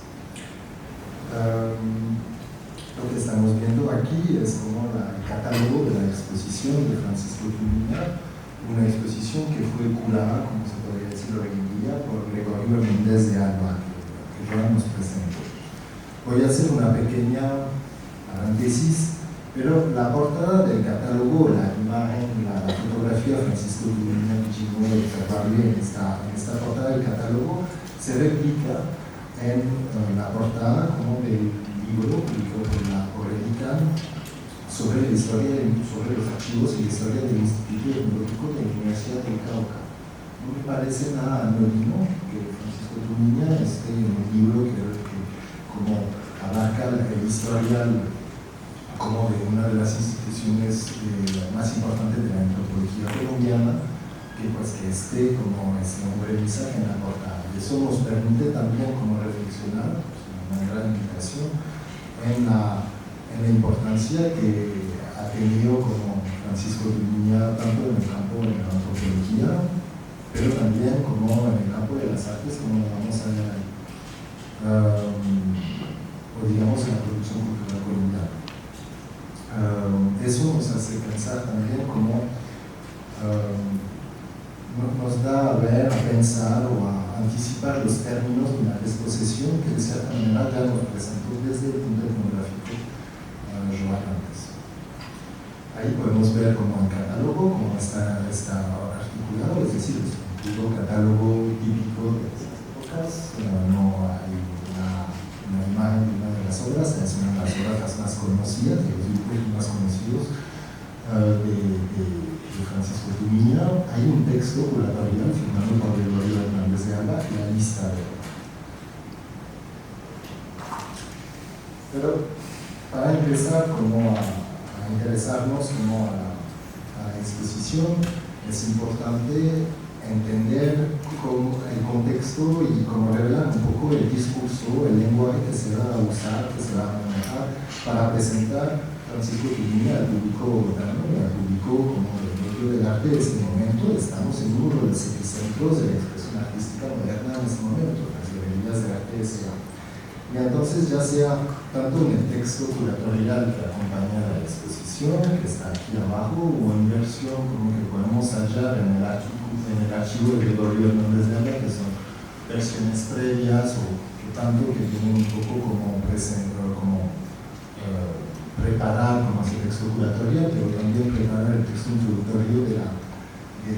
Lo que estamos viendo aquí es como el catálogo de la exposición de Francisco Tumiñán, una exposición que fue curada, como se podría decir hoy en día, por Gregorio Méndez de Alba, que Joan nos presentó. Voy a hacer una pequeña paréntesis, pero la portada del catálogo, la imagen, la fotografía de Francisco Tumiñán observable en esta portada del catálogo se replica en la portada como del libro publicado por Edican sobre la historia, sobre los archivos y la historia del Instituto Etnológico de la Universidad del Cauca. No me parece nada anónimo que Francisco Tumiñán esté en un libro que como abarca el historial como de una de las instituciones más importantes de la antropología colombiana, que esté como ese hombre mensaje en la portada. Y eso nos permite también como reflexionar, una gran invitación, en la importancia que ha tenido como Francisco Tumiñán tanto en el campo de la antropología, pero también como en el campo de las artes, como lo vamos a ver ahí, o digamos en la producción cultural colombiana. Eso nos hace pensar también cómo nos da a ver, a pensar o a anticipar los términos de una exposición que de cierta manera ya nos presentó desde el punto etnográfico Joan antes. Ahí podemos ver como el catálogo, cómo está articulado, es decir, es un puro catálogo típico de estas épocas, no hay una imagen de una de las obras, es una de las obras más conocidas, de los dibujos más conocidos de Francisco Tumiñán. Hay un texto curatorial firmado por Gregorio Hernández de Alba, la lista de obras. Pero para empezar como a interesarnos como a la exposición, es importante entender el contexto y como revelar un poco el discurso, el lenguaje que se va a usar, que se va a manejar para presentar Francisco Tuminia, al público bogotano y al público como el medio del arte de este momento. Estamos en uno de los epicentros de la expresión artística moderna en este momento, las galerías de arte S.A. Y entonces, ya sea tanto en el texto curatorial que acompaña la exposición, que está aquí abajo, o en versión como que podemos hallar en el archivo de Gregorio Hernández de Alba, que son versiones previas o que tanto que tienen un poco como preparar como el texto curatorial, pero también preparar el texto introductorio de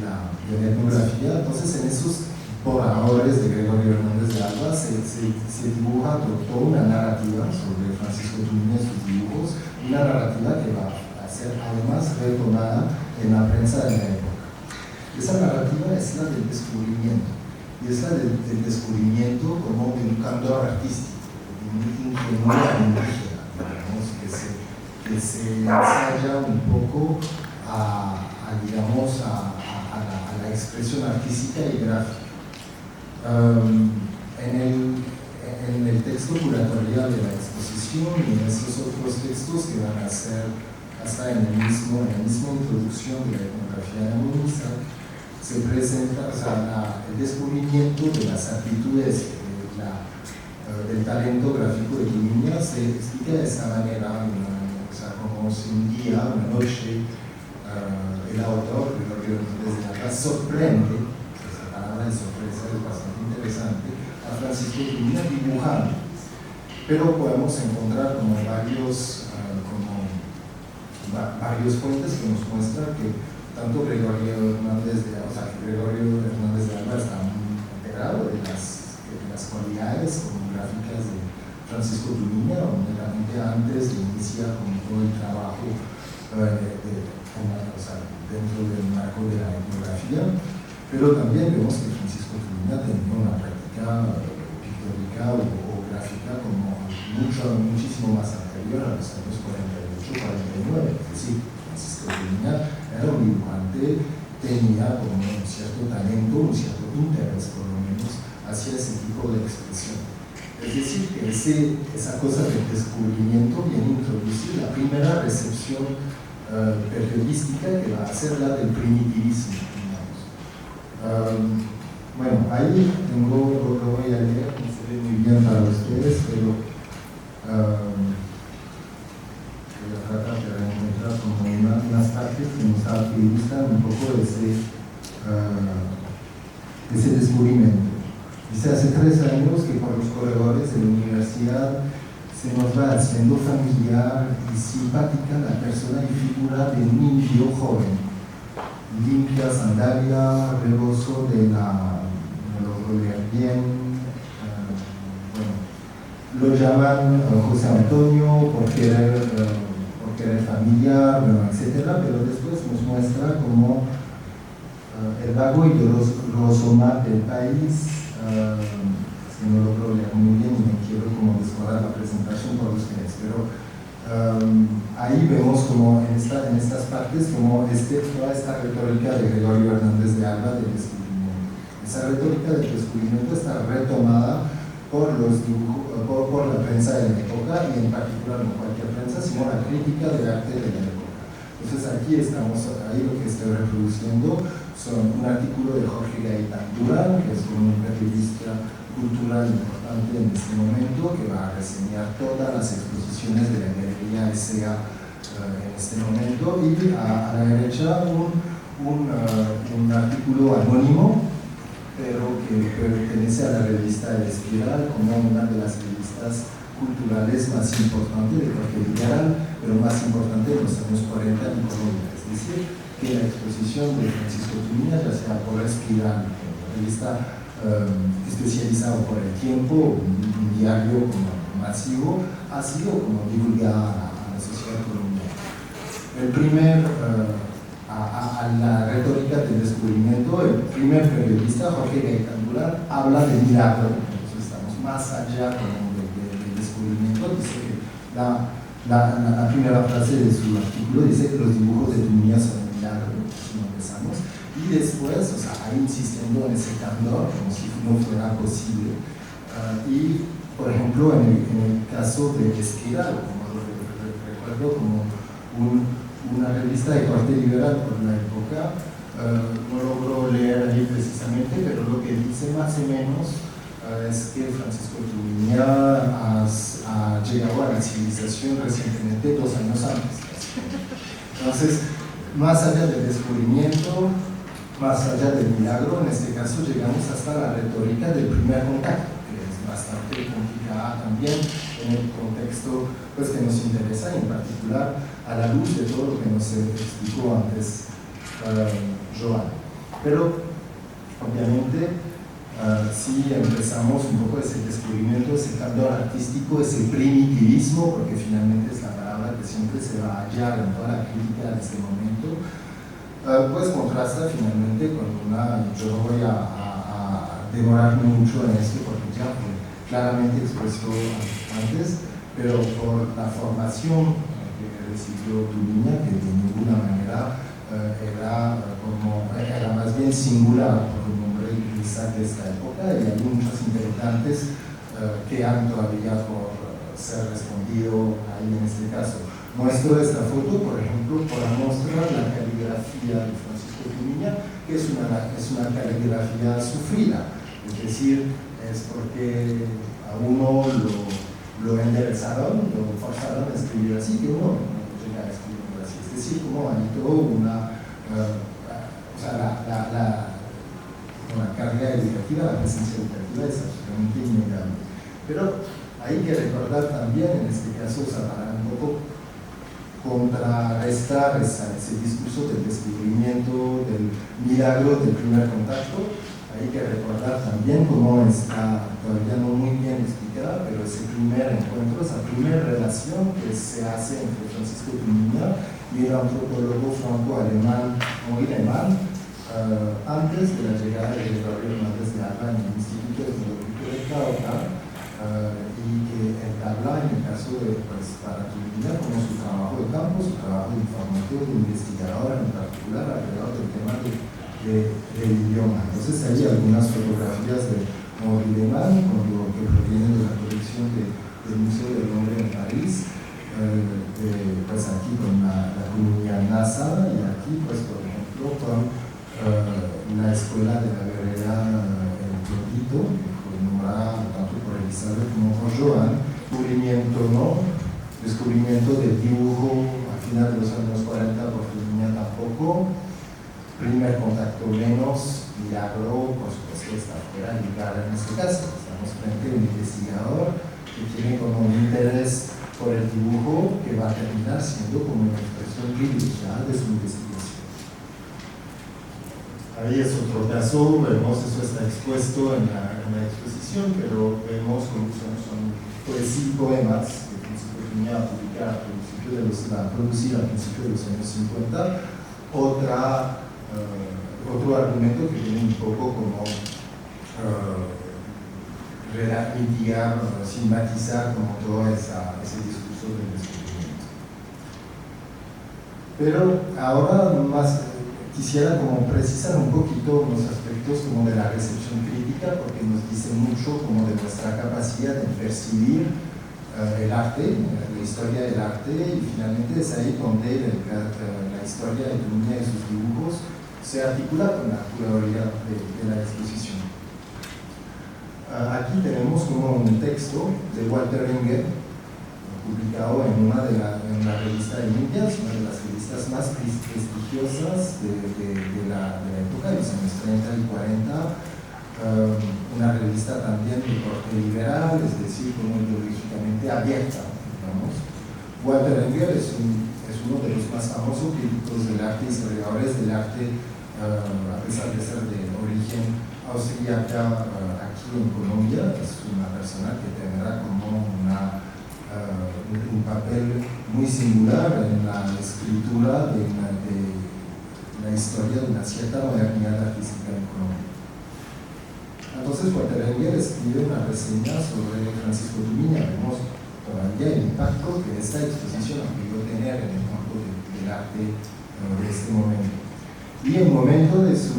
la etnografía. Entonces, en esos borradores de Gregorio Hernández de Alba se dibuja toda una narrativa sobre Francisco Tuminia y sus dibujos, una narrativa que va a ser además retomada en la prensa de la época. Esa narrativa es la del descubrimiento, y es la del descubrimiento como de un candor artístico, de un ingenio indígena, digamos, que se ensaya un poco a la expresión artística y gráfica. En el texto curatorial de la exposición y en esos otros textos que van a ser hasta en la misma introducción de la etnografía de Muniza, se presenta el descubrimiento de las aptitudes del talento gráfico de Tuminia. Se explica de esa manera, como si un día, una noche, el autor, Gregorio Hernández de Alba, sorprende, esa palabra de sorpresa es bastante interesante, a Francisco Tuminia dibujando. Pero podemos encontrar como varios fuentes que nos muestran que tanto Gregorio Hernández de Alba está muy enterado de las cualidades gráficas de Francisco Tuminia, únicamente antes de iniciar con todo el trabajo dentro del marco de la etnografía. Pero también vemos que Francisco Tuminia tenía una práctica pictórica o gráfica como muchísimo más anterior a los años 48-49, es decir, Francisco Tuminia era un dibujante, tenía como un cierto talento, un cierto interés por lo menos hacia ese tipo de expresión. Es decir, que esa cosa del descubrimiento viene a introducir la primera recepción periodística que va a ser la del primitivismo, digamos. Bueno, ahí lo voy a leer, no se ve muy bien para ustedes, pero voy a tratar de encontrar como unas partes que nos ilustran un poco ese descubrimiento. Dice: hace 3 años que por los corredores de la universidad se nos va haciendo familiar y simpática la persona y figura de un indio joven, limpia sandalia, rebozo de lo leer bien, lo llaman José Antonio por querer familiar, etc. Pero después nos muestra como el vago y doloroso mar del país. Si no logro leer muy bien y me quiero como descuadrar la presentación por ustedes, pero ahí vemos como en estas partes como toda esta retórica de Gregorio Hernández de Alba del descubrimiento. Esa retórica del descubrimiento está retomada por la prensa de la época, y en particular no cualquier prensa, sino la crítica del arte de la época. Entonces aquí ahí lo que estoy reproduciendo son un artículo de Jorge Gaitán Durán, que es un periodista cultural importante en este momento, que va a reseñar todas las exposiciones de la Galería S.A. en este momento, y a la derecha un artículo anónimo, pero que pertenece a la revista El Espiral, como una de las revistas culturales más importantes de Jorge Villarán, pero más importante en los años 40 en Colombia. Es decir, que la exposición de Francisco Tuminia, ya sea por Espiral, una revista especializada por el tiempo, un diario como masivo, ha sido como divulgada a la sociedad colombiana. El primer a la retórica del descubrimiento, el primer periodista, Jorge Gaitán Durán, habla de milagro. Entonces estamos más allá del descubrimiento. Dice que la primera frase de su artículo dice que los dibujos de Tuminia son un milagro, si no empezamos, y después, ahí insistiendo en ese candor, como si no fuera posible. Y, por ejemplo, en el caso de Esquira, como lo recuerdo como una revista de corte liberal por la época. No logro leer ahí precisamente, pero lo que dice más o menos es que Francisco Tumiña ha llegado a la civilización recientemente 2 años antes. Entonces, más allá del descubrimiento, más allá del milagro, en este caso llegamos hasta la retórica del primer contacto, que es bastante complicada también en el contexto pues, que nos interesa, y en particular a la luz de todo lo que nos explicó antes Joan. Pero obviamente si empezamos un poco ese descubrimiento, ese cambio artístico, ese primitivismo, porque finalmente es la palabra que siempre se va a hallar en toda la crítica de este momento, pues contrasta finalmente con una, yo no voy a demorarme mucho en esto porque ya fue claramente expuesto antes, pero por la formación que recibió Tumiña, que de ninguna manera era más bien singular por un hombre quizá de esta época, y hay muchos interrogantes que han todavía por ser respondido ahí en este caso. Muestro esta foto, por ejemplo, para mostrar la caligrafía de Francisco Tumiña, que es una caligrafía sufrida, es decir, es porque a uno lo enderezaron, lo forzaron a escribir así, que uno no llega a escribir así. Es decir, como hay toda una carga educativa, la presencia educativa es absolutamente innegable. Pero hay que recordar también, en este caso, para un poco contrarrestar ese discurso del descubrimiento, del milagro del primer contacto, hay que recordar también cómo está todavía no muy bien explicada, pero ese primer encuentro, esa primera relación que se hace entre Francisco Tumiña y el antropólogo franco-alemán Henri Lehmann, antes de la llegada de Gregorio Hernández de Alba en el Instituto Etnológico de Cauca, y que entabla en el caso de, pues, para Tumiña, como su trabajo de campo, su trabajo de informativo, de investigador en particular alrededor del tema del idioma. Entonces hay algunas fotografías de Henri Lehmann, con lo que proviene de la colección del Museo del Hombre en París, pues aquí con la comunidad NASA, y aquí pues por ejemplo con la escuela de la guerrera El Tordito, que fue nombrada tanto por Elizabeth como por Joan, descubrimiento del dibujo a final de los años 40 por Tumiña tampoco, primer contacto menos, milagro, por supuesto está fuera de lugar en este caso. Estamos frente a un investigador que tiene como un interés por el dibujo que va a terminar siendo como una expresión privilegiada de su investigación. Ahí es otro caso, vemos eso está expuesto en la exposición, pero vemos como son poesía y poemas que Francisco Tumiña va a publicar a producir a principios de los años 50. Otro argumento que viene un poco como mitigar, sintetizar como todo ese discurso del descubrimiento. Pero ahora más quisiera como precisar un poquito unos aspectos como de la recepción crítica, porque nos dice mucho como de nuestra capacidad de percibir el arte, la historia del arte, y finalmente es ahí donde la historia de Tumiña y sus dibujos se articula con la curaduría de la exposición. Aquí tenemos como un texto de Walter Engel, publicado en una revista de Indias, una de las revistas más prestigiosas de la época, de los años 30 y 40, una revista también de corte liberal, es decir, como ideológicamente abierta, digamos. Walter Engel es uno de los más famosos críticos del arte, historiadores del arte, a pesar de ser de origen austríaca, aquí en Colombia. Es una persona que tendrá como un papel muy singular en la escritura de la historia de una cierta modernidad artística en Colombia. Entonces, Walter Engel escribe una reseña sobre Francisco Tumiña. Vemos todavía el impacto que esta exposición ha podido tener en el campo del arte de este momento. Y en el momento de su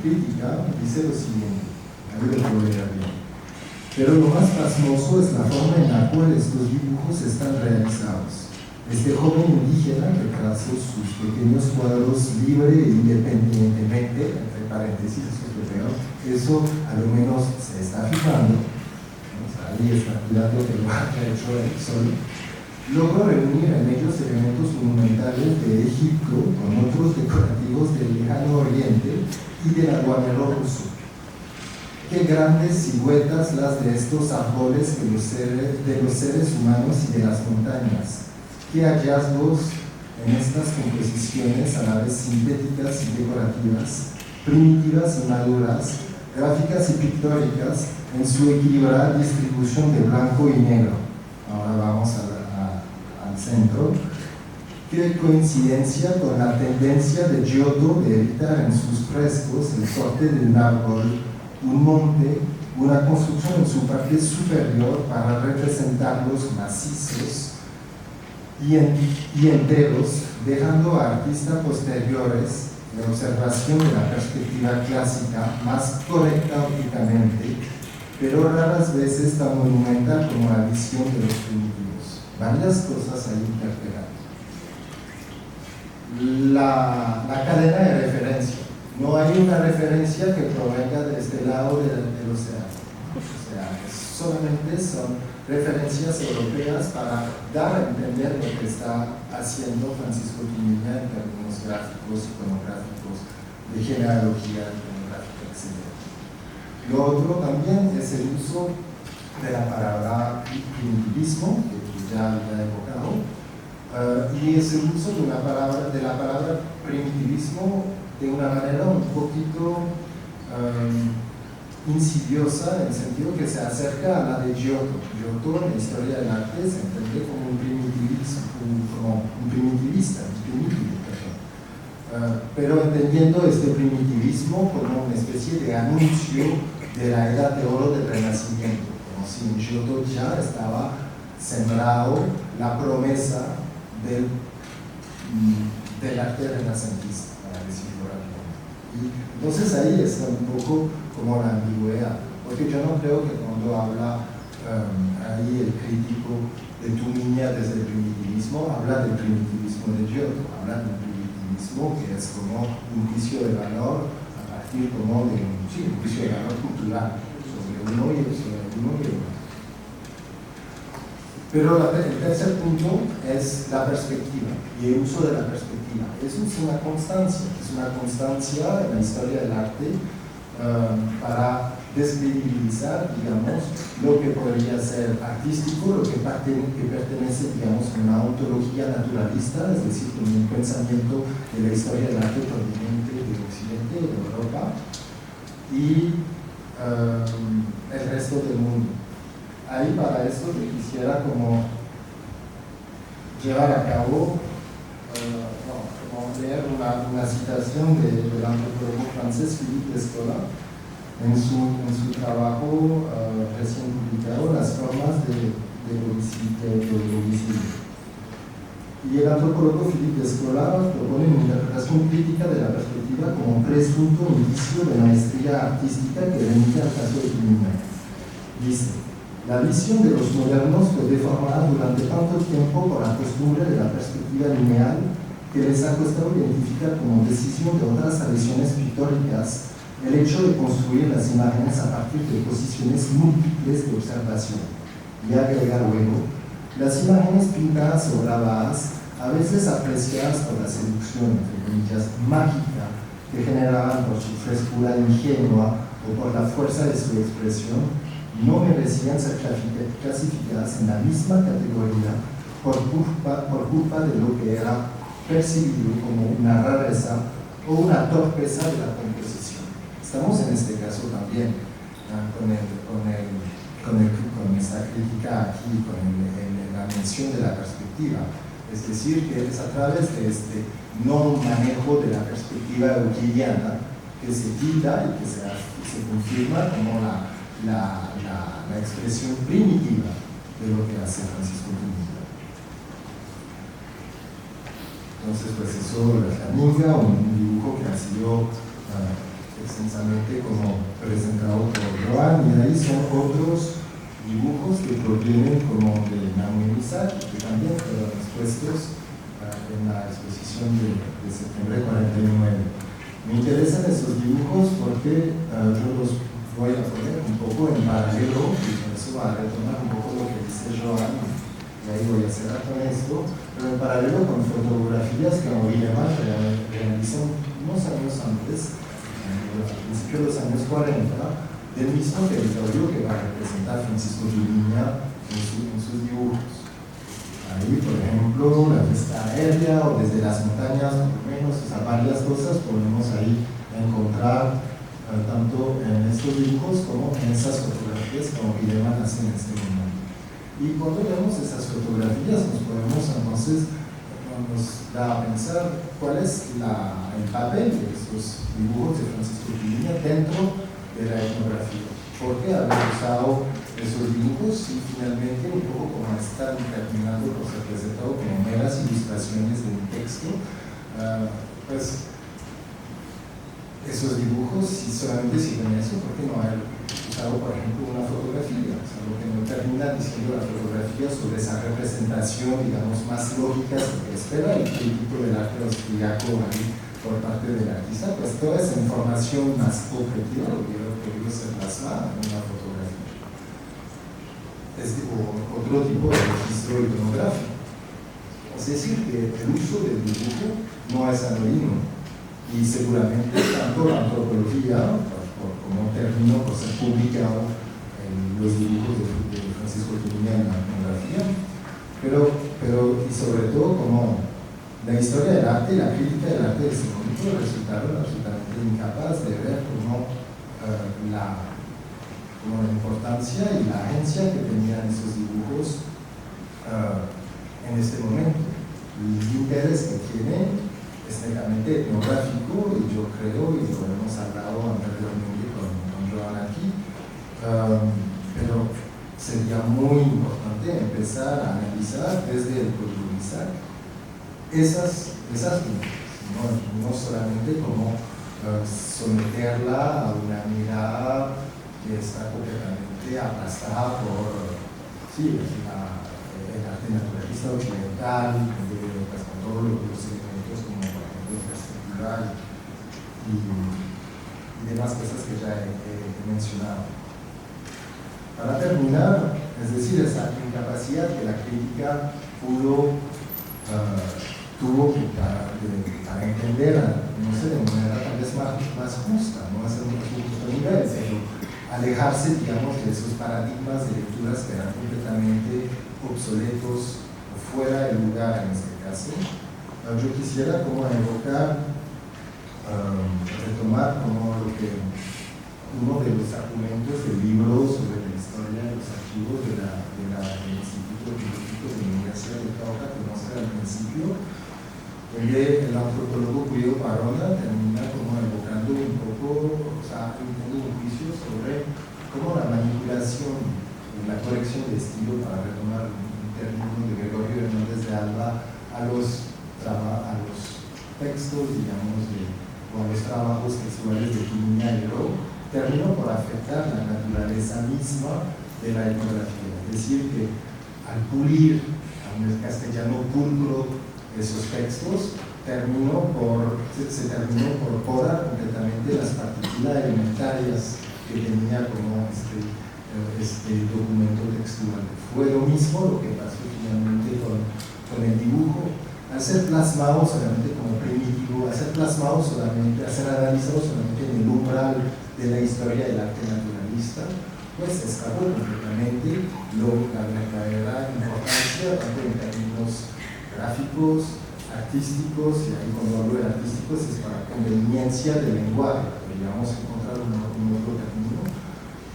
crítica dice lo siguiente, ahí lo puedo leer bien. Pero lo más pasmoso es la forma en la cual estos dibujos están realizados. Este joven indígena que trazó sus pequeños cuadros libre e independientemente, entre paréntesis, eso es lo peor, eso a lo menos se está fijando, ¿no? O sea, ahí está cuidando que lo haya hecho él solo, logró reunir en ellos elementos monumentales de Egipto con otros decorativos del lejano oriente y del aduanero ruso. Qué grandes siluetas las de estos árboles de los seres humanos y de las montañas. Qué hallazgos en estas composiciones a la vez sintéticas y decorativas, primitivas y maduras, gráficas y pictóricas en su equilibrada distribución de blanco y negro. Ahora vamos al centro. Qué coincidencia con la tendencia de Giotto de evitar en sus frescos el corte de un árbol, un monte, una construcción en su parte superior para representarlos macizos y enteros, dejando a artistas posteriores de observación de la perspectiva clásica más correcta ópticamente, pero raras veces tan monumental como la visión de los primitivos. Varias cosas ahí interpelando. La cadena de referencia. No hay una referencia que provenga de este lado del océano. O sea, solamente son referencias europeas para dar a entender lo que está haciendo Francisco Tumuña en términos gráficos, iconográficos, de genealogía iconográfica, etc. Lo otro también es el uso de la palabra primitivismo, que ya he evocado, y es el uso de la palabra primitivismo de una manera un poquito insidiosa, en el sentido que se acerca a la de Giotto. Giotto en la historia del arte se entiende como un primitivista, pero entendiendo este primitivismo como una especie de anuncio de la edad de oro del Renacimiento, como si en Giotto ya estaba sembrado la promesa del arte renacentista, para decirlo rápidamente. Y entonces ahí está un poco como la ambigüedad, porque yo no creo que cuando habla ahí el crítico de Tumuña desde el primitivismo, habla del primitivismo de Giotto, habla del primitivismo que es como un juicio de valor a partir como de un juicio de valor cultural sobre uno y otro. Pero el tercer punto es la perspectiva y el uso de la perspectiva. Eso es una constancia en la historia del arte para descredibilizar, digamos, lo que podría ser artístico, lo que pertenece, digamos, a una ontología naturalista, es decir, con un pensamiento de la historia del arte proveniente de Occidente, de Europa, y el resto del mundo. Ahí para esto te quisiera como llevar a cabo, leer una citación del antropólogo francés Philippe Descola en su trabajo recién publicado, Las formas de lo visible. Y el antropólogo Philippe Descola propone una interpretación crítica de la perspectiva como un presunto indicio de maestría artística que remite al caso de Tumuña. Dice: la visión de los modernos fue deformada durante tanto tiempo por la costumbre de la perspectiva lineal que les ha costado identificar como decisión de otras tradiciones pictóricas el hecho de construir las imágenes a partir de posiciones múltiples de observación. Y agrega luego: las imágenes pintadas o grabadas, a veces apreciadas por la seducción, entre comillas, mágica, que generaban por su frescura ingenua o por la fuerza de su expresión, no merecían ser clasificadas en la misma categoría por culpa de lo que era percibido como una rareza o una torpeza de la composición. Estamos en este caso también con esta crítica aquí, con la mención de la perspectiva. Es decir, que es a través de este no manejo de la perspectiva euclidiana que se quita y que se confirma como la expresión primitiva de lo que hace Francisco Tumuña. Entonces, pues eso es la ninga, un dibujo que ha sido extensamente como presentado por Joan, y de ahí son otros dibujos que provienen como de Naomi Misaki, que también fueron expuestos en la exposición de septiembre de 49. Me interesan esos dibujos porque yo los voy a poner un poco en paralelo, y por eso va a retomar un poco lo que dice Joan, y ahí voy a cerrar con esto, pero en paralelo con fotografías que Henri Lehmann realizó unos años antes, al principio de los años 40, del mismo territorio que va a representar Francisco Juliña en sus dibujos. Ahí, por ejemplo, la vista aérea o desde las montañas, por lo menos, o sea, varias cosas podemos ahí encontrar tanto en estos dibujos como en esas fotografías que Henri Lehmann hace en este momento. Y cuando vemos esas fotografías nos podemos entonces nos da a pensar cuál es el papel de estos dibujos de Francisco Juliña dentro de la etnografía. ¿Por qué haber usado esos dibujos y finalmente un poco como están terminando por ser presentado como meras ilustraciones de un texto? Pues esos dibujos, si solamente sirven eso, ¿por qué no haber usado, por ejemplo, una fotografía? O sea, lo que no termina diciendo la fotografía sobre esa representación, digamos, más lógica que espera el crítico del arte austriaco ahí por parte del artista, pues toda esa información más objetiva lo que yo querido se plasma en una fotografía. Otro tipo de registro iconográfico. Es decir, que el uso del dibujo no es anodino. Y seguramente tanto la antropología, como término por ser publicado en los dibujos de Francisco Juliña en la etnografía, pero y sobre todo como la historia del arte y la crítica del arte de ese momento resultaron absolutamente incapaz de ver cómo la importancia y la agencia que tenían esos dibujos en este momento. El interés que tienen es netamente etnográfico, y yo creo, y lo hemos hablado anteriormente con Joan aquí, pero sería muy importante empezar a analizar desde el Código Isaac esas no solamente como someterla a una mirada que está completamente aplastada por el arte naturalista occidental, con todos los elementos como por ejemplo infraestructural y demás cosas que ya he mencionado. Para terminar, es decir, esa incapacidad que la crítica tuvo para entender, no sé, de manera tal vez más justa, no hacer un justo nivel, pero alejarse, digamos, de esos paradigmas de lecturas que eran completamente obsoletos o fuera de lugar en este caso. Yo quisiera como evocar, retomar como uno de los argumentos del libro sobre la historia de los archivos del Instituto Biológico de la Universidad de Cauca, que vamos a ver al principio, donde el antropólogo Guido Parona termina como evocando un poco, o sea, un juicio sobre cómo la manipulación y la corrección de estilo, para retomar un término de Gregorio Hernández de Alba, a los textos, digamos, o a los trabajos textuales de Juliña y Rowe, terminó por afectar la naturaleza misma de la etnografía. Es decir, que al pulir, en el castellano pulcro, esos textos, se terminó por podar completamente las partículas elementarias que tenía como este documento textual. Fue lo mismo lo que pasó finalmente con el dibujo. Al ser plasmado solamente como primitivo, al ser analizado solamente en el umbral de la historia del arte naturalista, pues escapó completamente la verdadera importancia, tanto en términos gráficos, artísticos, y ahí cuando hablo de artísticos es para conveniencia del lenguaje, podríamos encontrar un otro término,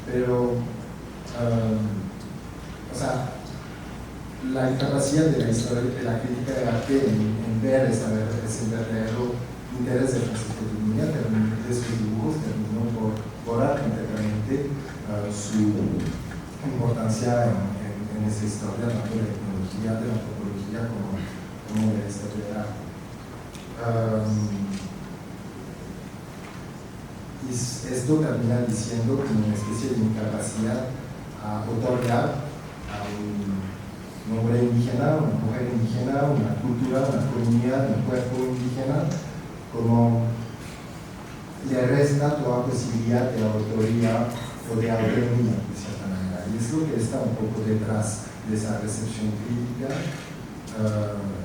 pero o sea, la incapacidad de la historia de la crítica del arte en ver ese verdadero interés de Francisco Juliña de sus dibujos terminó por borrar completamente su importancia en esa historia, tanto de la etnología, de la antropología como de la historia del arte. Y esto termina diciendo como una especie de incapacidad a otorgar a un hombre indígena, una mujer indígena, una cultura, una comunidad, un cuerpo indígena, como le resta toda posibilidad de autoría o de autonomía, de cierta manera. Y es lo que está un poco detrás de esa recepción crítica,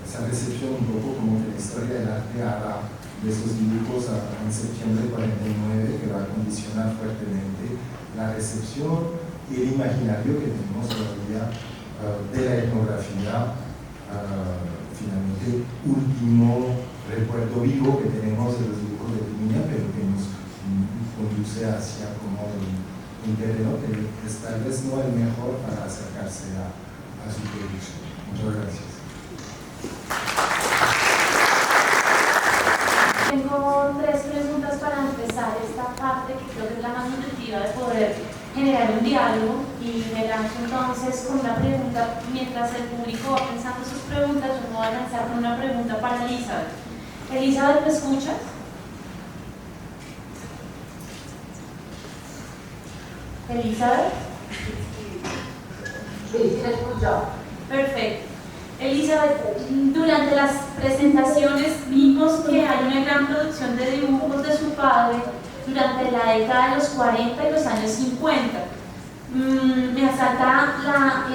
esa recepción un poco como que la historia del arte hará de esos dibujos en septiembre de 49, que va a condicionar fuertemente la recepción y el imaginario que tenemos todavía de la etnografía, finalmente último recuerdo vivo que tenemos de los dibujos de Tubinha, pero que nos conduce hacia como un terreno que es tal vez no el mejor para acercarse a su producción. Muchas gracias. Tengo 3 preguntas para empezar esta parte que creo que es la más nutritiva de poder generar un diálogo, y me lanzo entonces con una pregunta. Mientras el público va pensando sus preguntas, yo me voy a lanzar con una pregunta para Elizabeth. Elizabeth, ¿me escuchas? Elizabeth. Sí, sí, la escucho. Perfecto. Elizabeth, durante las presentaciones vimos que hay una gran producción de dibujos de su padre durante la década de los 40 y los años 50. Me asalta la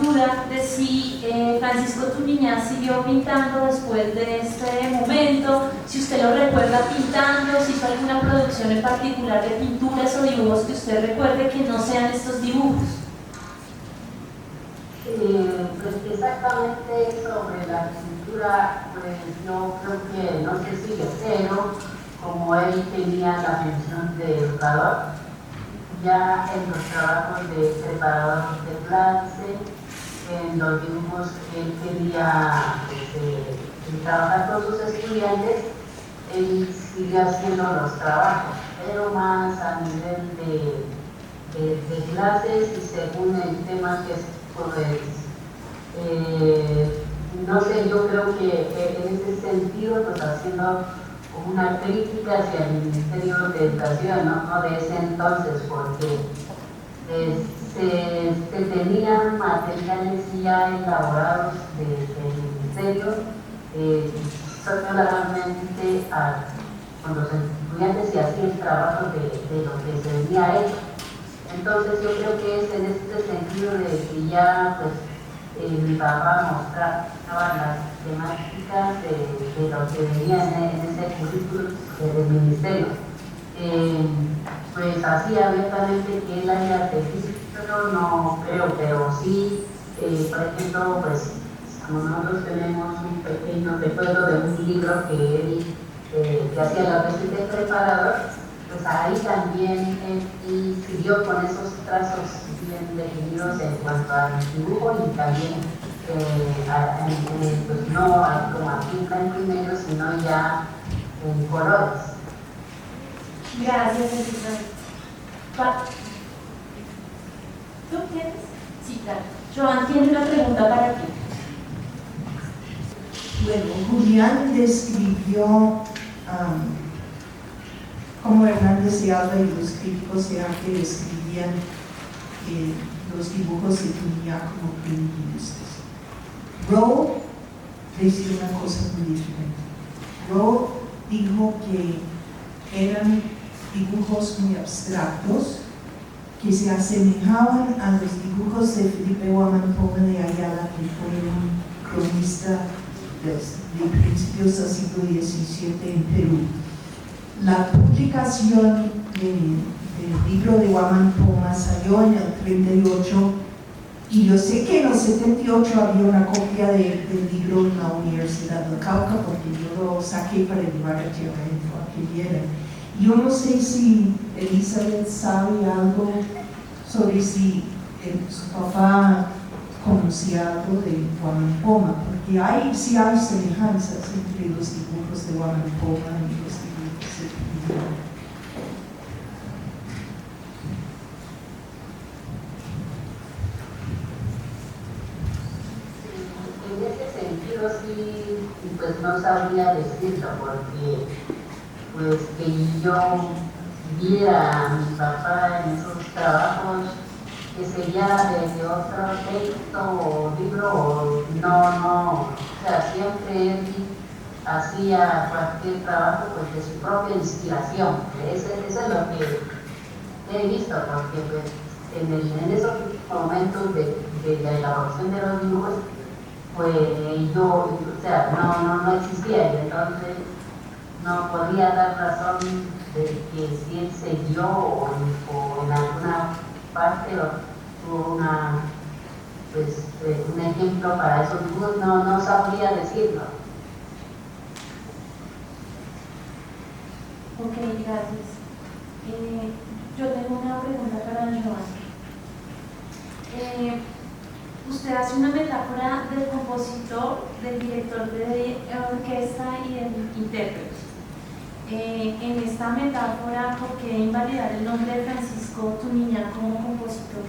duda de si Francisco Tubinha siguió pintando después de este momento, si usted lo recuerda pintando, si hizo alguna producción en particular de pinturas o dibujos que usted recuerde que no sean estos dibujos. Pues exactamente sobre la pintura, pues yo creo que no sé si pero como él tenía la función de educador, ya en los trabajos de preparador de clase, en los dibujos que él quería trabajar con sus estudiantes, él sigue haciendo los trabajos, pero más a nivel de clases y según el tema que es, pues, no sé, yo creo que en ese sentido, pues haciendo una crítica hacia el Ministerio de Educación, no de ese entonces, porque se tenían materiales ya elaborados del Ministerio, solamente con los estudiantes se hacía el trabajo de lo que se venía hecho. Entonces yo creo que es en este sentido de que ya pues mi papá mostraba las temáticas de lo que venía en ese currículum del ministerio. Pues así abiertamente que él haya registro, no creo, pero sí, por ejemplo, pues nosotros tenemos un pequeño recuerdo de un libro que él que hacía la tesis de preparador, pues ahí también él siguió con esos trazos bien definidos en cuanto al dibujo y también pues no como aquí en blanco y negro, sino ya en colores. Gracias, Elizabeth. ¿Tú quieres? Sí, claro. Joan tiene una pregunta para ti. Bueno, Julián describió como Hernández de Alba y los críticos de arte describían los dibujos de Tubinha como primitivistas. Rowe decía una cosa muy diferente. Rowe dijo que eran dibujos muy abstractos que se asemejaban a los dibujos de Felipe Guamán Poma de Ayala, que fue un cronista de principios del siglo XVII en Perú. La publicación del libro de Guamán Poma salió en el 38 y yo sé que en el 78 había una copia del libro en la Universidad del Cauca porque yo lo saqué para llevar a Tierra Adentro a que vieran. Yo no sé si Elizabeth sabe algo sobre si su papá conocía algo de Guamán Poma, porque sí hay semejanzas entre los dibujos de Guamán Poma y los dibujos de Tubinha. En ese sentido sí, pues no sabría decirlo, porque pues que yo viera a mi papá en esos trabajos, que seguía de otro texto o libro, o o sea, siempre él hacía cualquier trabajo pues de su propia inspiración. Eso es lo que he visto, porque pues, en esos momentos de la elaboración de los dibujos, pues yo, o sea, no existía, y entonces no podía dar razón de que si él se dio o en alguna parte tuvo pues, un ejemplo para esos dibujos, no sabría decirlo. Ok, gracias. Yo tengo una pregunta para Joan. Usted hace una metáfora del compositor, del director de orquesta y del intérprete. En esta metáfora, ¿por qué invalidar el nombre de Francisco Tumiñán como compositor?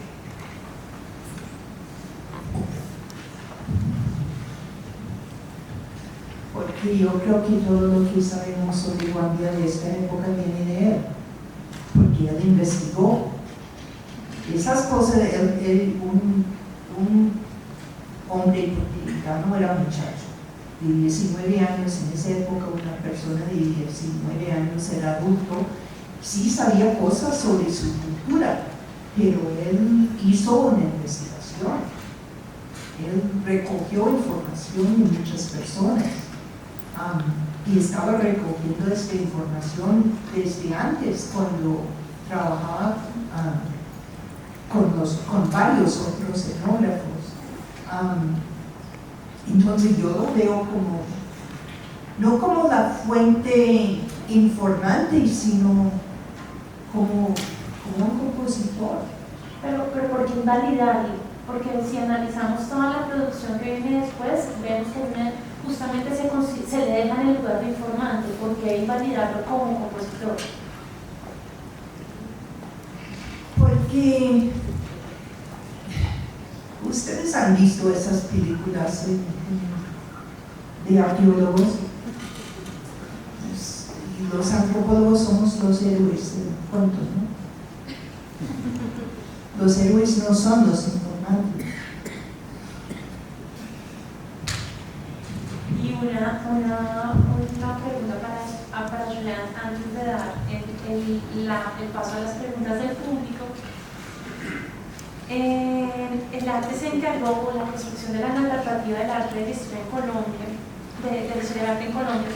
Porque yo creo que todo lo que sabemos sobre Juan Villa de esta época viene de él, porque él investigó esas cosas. Un hombre, porque ya no era muchacho, de 19 años en esa época, una persona de 19 años era adulto, sí sabía cosas sobre su cultura, pero él hizo una investigación, él recogió información de muchas personas. Y estaba recogiendo esta información desde antes, cuando trabajaba con varios otros etnógrafos. Entonces yo lo veo como, no como la fuente informante, sino como un compositor. Pero ¿por qué invalidarlo? Porque si analizamos toda la producción que viene después, vemos que justamente se le deja en el lugar de informante. ¿Por qué invalidarlo como compositor? Porque ustedes han visto esas películas de arqueólogos. Los antropólogos somos los héroes del cuento, ¿no? Los héroes no son los informantes. Y una pregunta para Julián, antes de dar el paso a las preguntas del público. El arte se encargó, o la construcción de la narrativa del arte de la historia en Colombia, de la historia del arte en Colombia,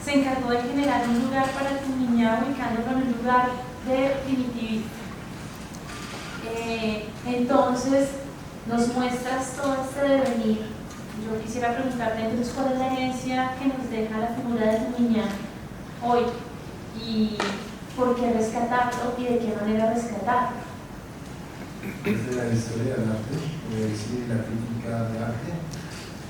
se encargó de generar un lugar para Tumiñán, ubicándolo en un lugar de primitivismo. Entonces, nos muestras todo este devenir. Yo quisiera preguntarte entonces cuál es la herencia que nos deja la figura de Tumiñán hoy y por qué rescatarlo y de qué manera rescatarlo. Desde la historia del arte, es decir, la crítica de arte,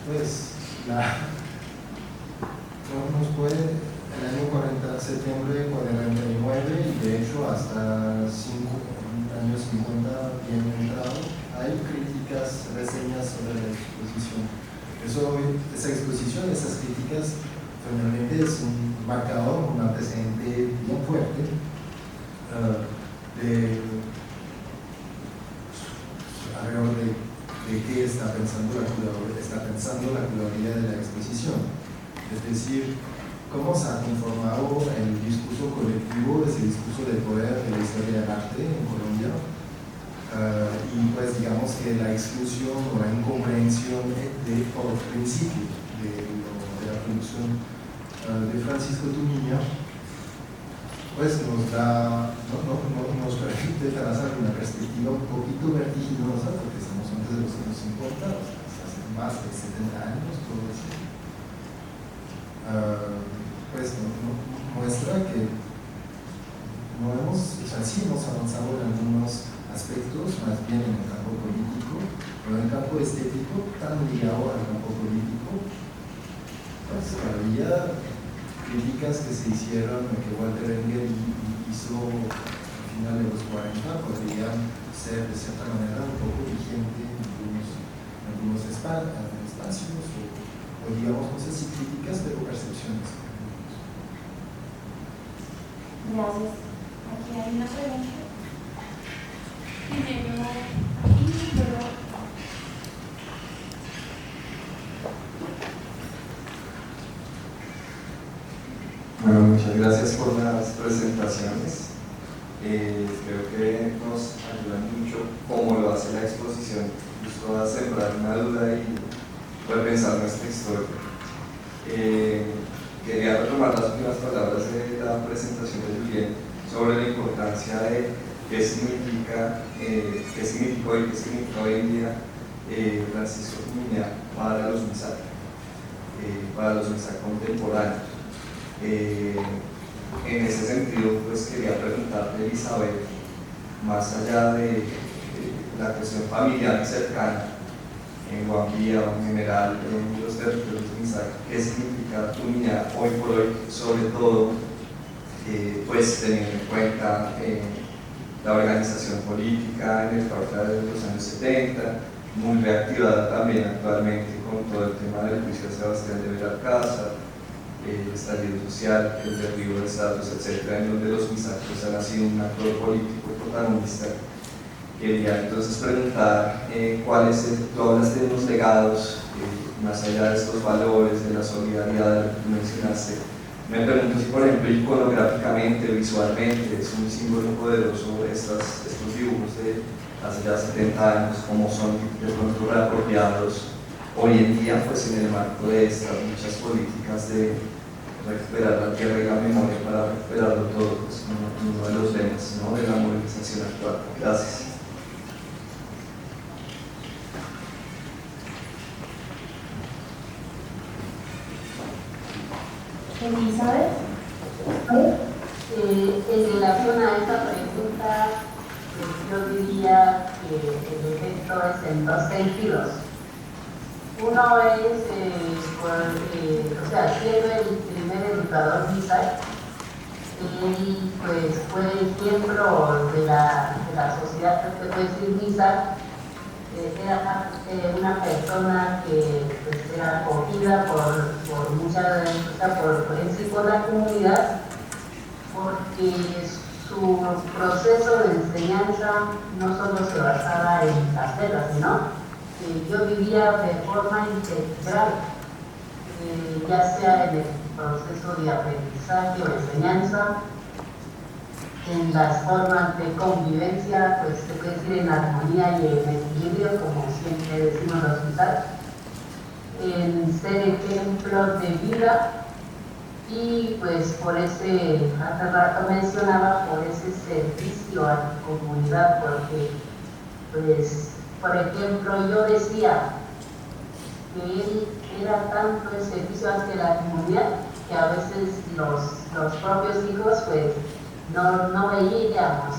pues nos fue el año 40, septiembre 49, y de hecho hasta años 50 bien entrado, hay críticas, reseñas sobre la exposición. Esa exposición, esas críticas, finalmente es un marcador, un antecedente bien fuerte alrededor de qué está pensando la curaduría de la exposición. Es decir, cómo se ha conformado el discurso colectivo, ese discurso de poder de la historia del arte en Colombia, y pues digamos que la exclusión o la incomprensión por principio de la producción de Francisco Tumiñán, pues nos permite trazar una perspectiva un poquito vertiginosa, porque estamos antes de los años 50, hace más de 70 años, todo eso. Pues muestra que sí hemos avanzado en algunos aspectos, más bien en el campo político, pero en el campo estético, tan ligado al campo político, pues había críticas que se hicieron, que Walter Engel hizo al final de los 40, podrían ser de cierta manera un poco vigente en algunos espacios, o digamos, no sé si críticas, pero percepciones. Gracias. Aquí hay una pregunta. Primero, muchas gracias por las presentaciones. Creo que nos ayudan mucho, como lo hace la exposición, justo a sembrar una duda y repensar nuestra historia. Quería retomar las últimas palabras de la presentación de Julien sobre la importancia de qué significó y qué significa hoy en día Francisco Jumuña para los MISAC, contemporáneos. En ese sentido, pues quería preguntarle a Isabel, más allá de la cuestión familiar y cercana, en Guambía o en general en los territorios de MISAC, ¿qué significa Jumuña hoy por hoy, sobre todo pues teniendo en cuenta la organización política en el Cauca de los años 70, muy reactivada también actualmente con todo el tema del juicio de Sebastián de Belalcázar, el estallido social, el derribo de estatus, etcétera, en donde los MISAC han sido un actor político protagonista? Quería entonces preguntar tú hablas de los legados, más allá de estos valores, de la solidaridad de lo que tú mencionaste. Me pregunto si, por ejemplo, iconográficamente, visualmente, es un símbolo poderoso estos dibujos de hace ya 70 años, como son de pronto reapropiados hoy en día, pues en el marco de estas muchas políticas de recuperar la tierra y la memoria para recuperarlo todo, pues uno de los lemas, ¿no?, de la movilización actual. Gracias. Elizabeth. En relación a esta pregunta, yo diría que el efecto es en dos sentidos. Uno es, siendo el primer educador MISAC, él pues fue ejemplo de la sociedad, que puede decir MISAC. Era una persona que pues, era acogida por la comunidad, porque su proceso de enseñanza no solo se basaba en las letras, sino que yo vivía de forma integral, ya sea en el proceso de aprendizaje o enseñanza, en las formas de convivencia, pues se puede decir en armonía y en equilibrio, como siempre decimos los MISAC, en ser ejemplos de vida y pues por ese, hace rato mencionaba, por ese servicio a la comunidad, porque pues, por ejemplo, yo decía que él era tanto el servicio hacia la comunidad que a veces los propios hijos pues no veíamos.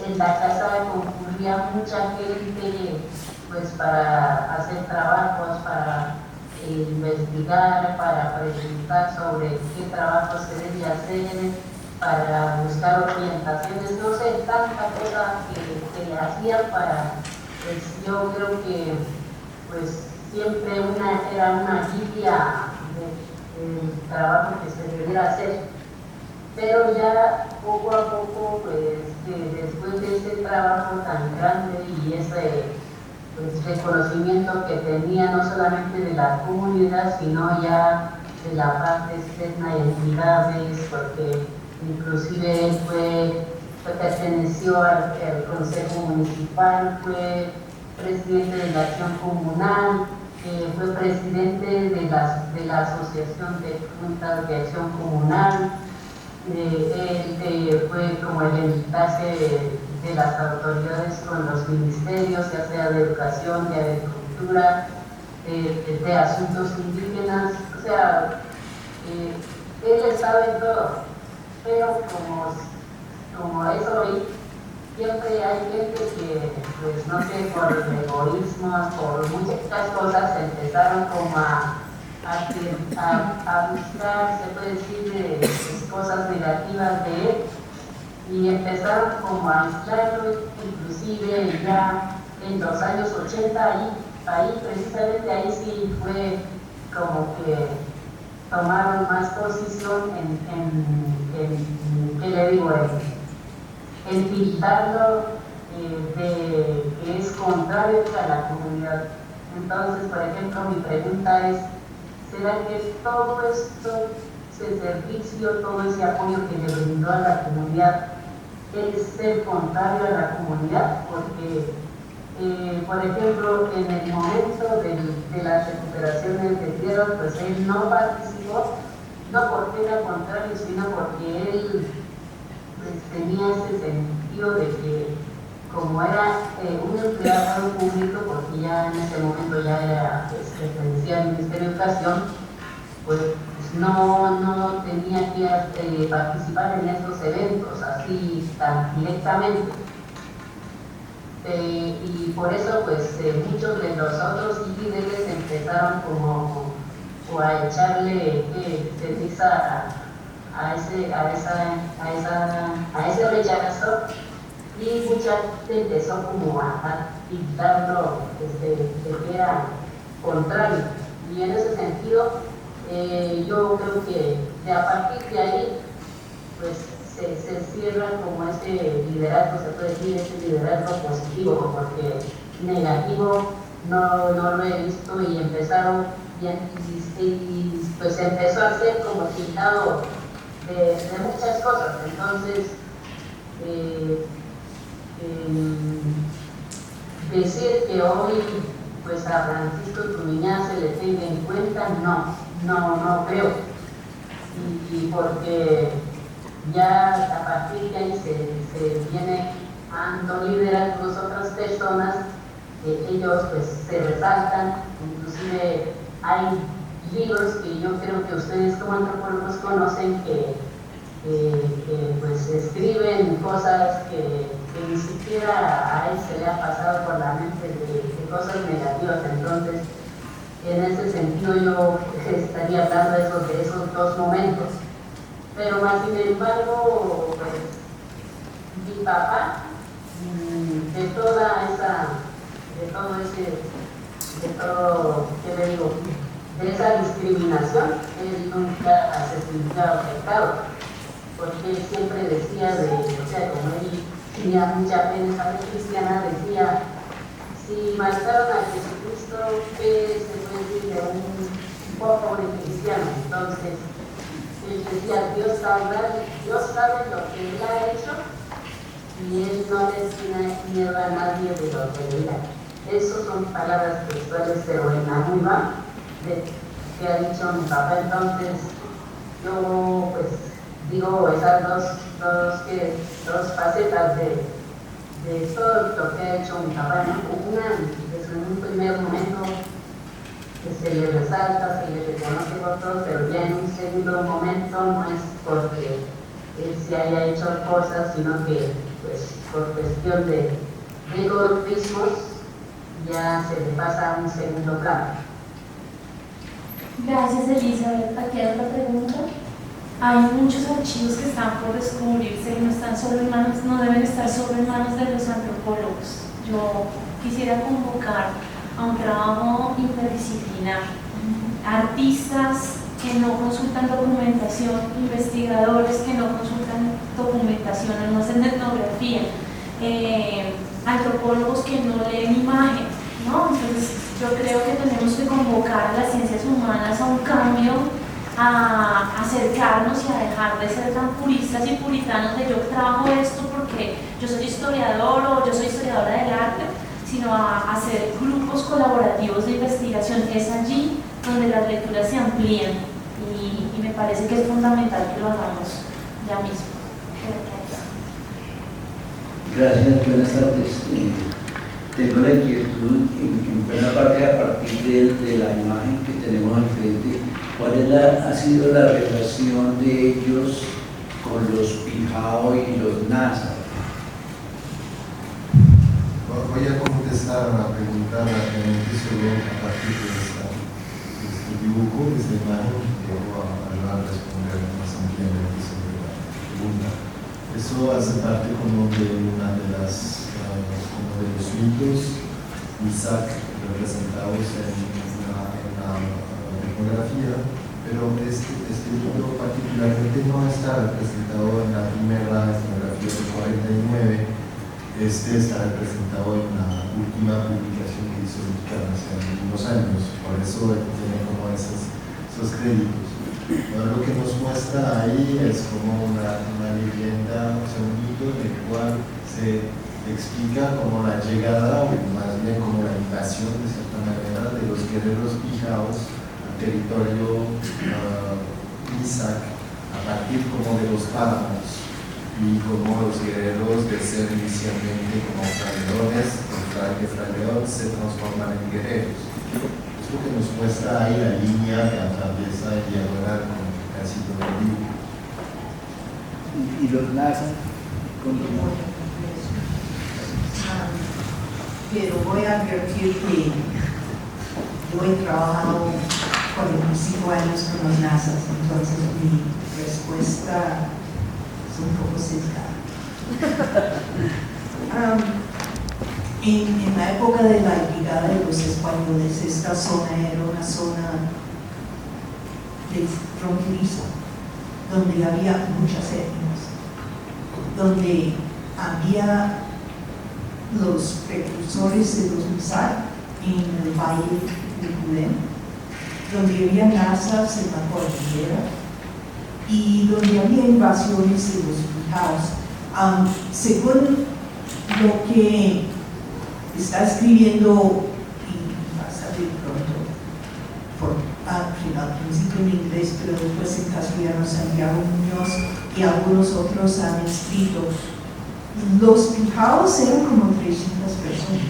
En la casa concurría mucha gente pues para hacer trabajos, para investigar, para preguntar sobre qué trabajo se debe hacer, para buscar orientaciones, no sé, tanta cosa que hacían para, pues yo creo que pues siempre era una guía del trabajo que se debiera hacer. Pero ya poco a poco, pues después de ese trabajo tan grande y ese pues, reconocimiento que tenía no solamente de la comunidad, sino ya de la parte externa de entidades, porque inclusive él perteneció al Consejo Municipal, fue presidente de la Acción Comunal, fue presidente de la Asociación de Juntas de Acción Comunal. Él fue como el enlace de las autoridades con los ministerios, ya sea de educación, de agricultura, de asuntos indígenas, o sea, él sabe todo, pero como es hoy, siempre hay gente que, pues no sé, por egoísmos, por muchas cosas, empezaron como a buscar, se puede decir, cosas negativas de él, y empezaron como a aislarlo, inclusive ya en los años 80, ahí precisamente ahí sí fue como que tomaron más posición ¿qué le digo?, en pintarlo de que es contrario a la comunidad. Entonces, por ejemplo, mi pregunta es, ¿será que todo esto ese servicio, todo ese apoyo que le brindó a la comunidad, es ser contrario a la comunidad, porque, por ejemplo, en el momento de las recuperaciones de tierras, pues él no participó, no porque era contrario, sino porque él pues, tenía ese sentido de que, como era un empleado público, porque ya en ese momento ya era pertenecía al Ministerio de Educación, pues no tenía que participar en estos eventos así tan directamente. Y por eso pues muchos de los otros líderes empezaron como a echarle ceniza a ese rechazo, y mucha gente empezó como a pintarlo de que era contrario. Y en ese sentido yo creo que a partir de ahí pues se cierra como ese liderazgo, se puede decir, ese liderazgo positivo, porque negativo no lo he visto, y empezaron y pues empezó a ser como tildado de muchas cosas. Entonces decir que hoy pues a Francisco Trumiñán se le tenga en cuenta, no creo, y porque ya a partir de ahí se viene dando liderazgos otras personas, ellos pues se resaltan. Inclusive hay libros que yo creo que ustedes como antropólogos conocen que pues escriben cosas que ni siquiera a él se le ha pasado por la mente de cosas negativas. Entonces en ese sentido yo estaría hablando de esos dos momentos. Pero más sin embargo, pues, mi papá, de esa discriminación, él nunca se sintió afectado, porque él siempre decía, como él tenía mucha fe en esa fe cristiana, decía, si mataron a Jesucristo, ¿qué se puede decir de un pobre cristiano? Entonces, él decía, Dios sabe lo que él ha hecho, y él no le tiene miedo a nadie de lo que él ha. Esas son palabras textuales, pero en la misma que ha dicho mi papá. Entonces yo pues digo esas dos facetas de todo lo que ha hecho mi papá, ¿no? Una, desde un primer momento que se le resalta, se le reconoce por todos, pero ya en un segundo momento no es porque él se haya hecho cosas, sino que pues por cuestión de egoísmos ya se le pasa a un segundo plano. Gracias, Elizabeth. ¿Aquí hay otra pregunta? Hay muchos archivos que están por descubrirse y no deben estar solo en manos de los antropólogos. Yo quisiera convocar a un trabajo interdisciplinar, artistas que no consultan documentación, investigadores que no consultan documentación, no hacen etnografía, antropólogos que no leen imagen, ¿no? Entonces yo creo que tenemos que convocar a las ciencias humanas a un cambio, a acercarnos y a dejar de ser tan puristas y puritanos de yo trabajo esto porque yo soy historiador o yo soy historiadora del arte, sino a hacer grupos colaborativos de investigación. Es allí donde las lecturas se amplían y me parece que es fundamental que lo hagamos ya mismo. Gracias, buenas tardes. Tengo la inquietud en buena parte a partir de la imagen que tenemos al frente. ¿Cuál ha sido la relación de ellos con los Pijao y los Nasa? Voy a contestar a la pregunta que solo a partir de este dibujo, de esta imagen, que voy a responder más ampliamente sobre la pregunta. Eso hace parte como de una de las como de los mitos Isaac representados en una etnografía, pero este libro particularmente no está representado en la primera etnografía de 49. Este está representado en la última publicación que hizo Mexicana hace algunos años, por eso tiene como esos créditos. Lo que nos muestra ahí es como una leyenda, o sea, un mito en el cual se explica como la llegada, o más bien como la invasión de cierta manera, de los guerreros pijaos al territorio Misak a partir como de los páramos, y como los guerreros de ser inicialmente como fraileones, de fraileón se transforman en guerreros. Es lo que nos muestra ahí la línea que atraviesa en diagonal con casi todo el libro. Y los nazis con los pero voy a advertir que yo he trabajado 45 años con los nazis, entonces mi respuesta es un poco sesgada. En la época de la llegada de los españoles, esta zona era una zona de fronteriza, donde había muchas etnias, donde había los precursores de los Misak en el valle de Culén, donde había nazas en la cordillera y donde había invasiones de los pijaos. Según lo que está escribiendo, y bastante pronto, al principio en inglés, pero después en castellano, Santiago Muñoz y algunos otros han escrito, los pijaos eran como 300 personas,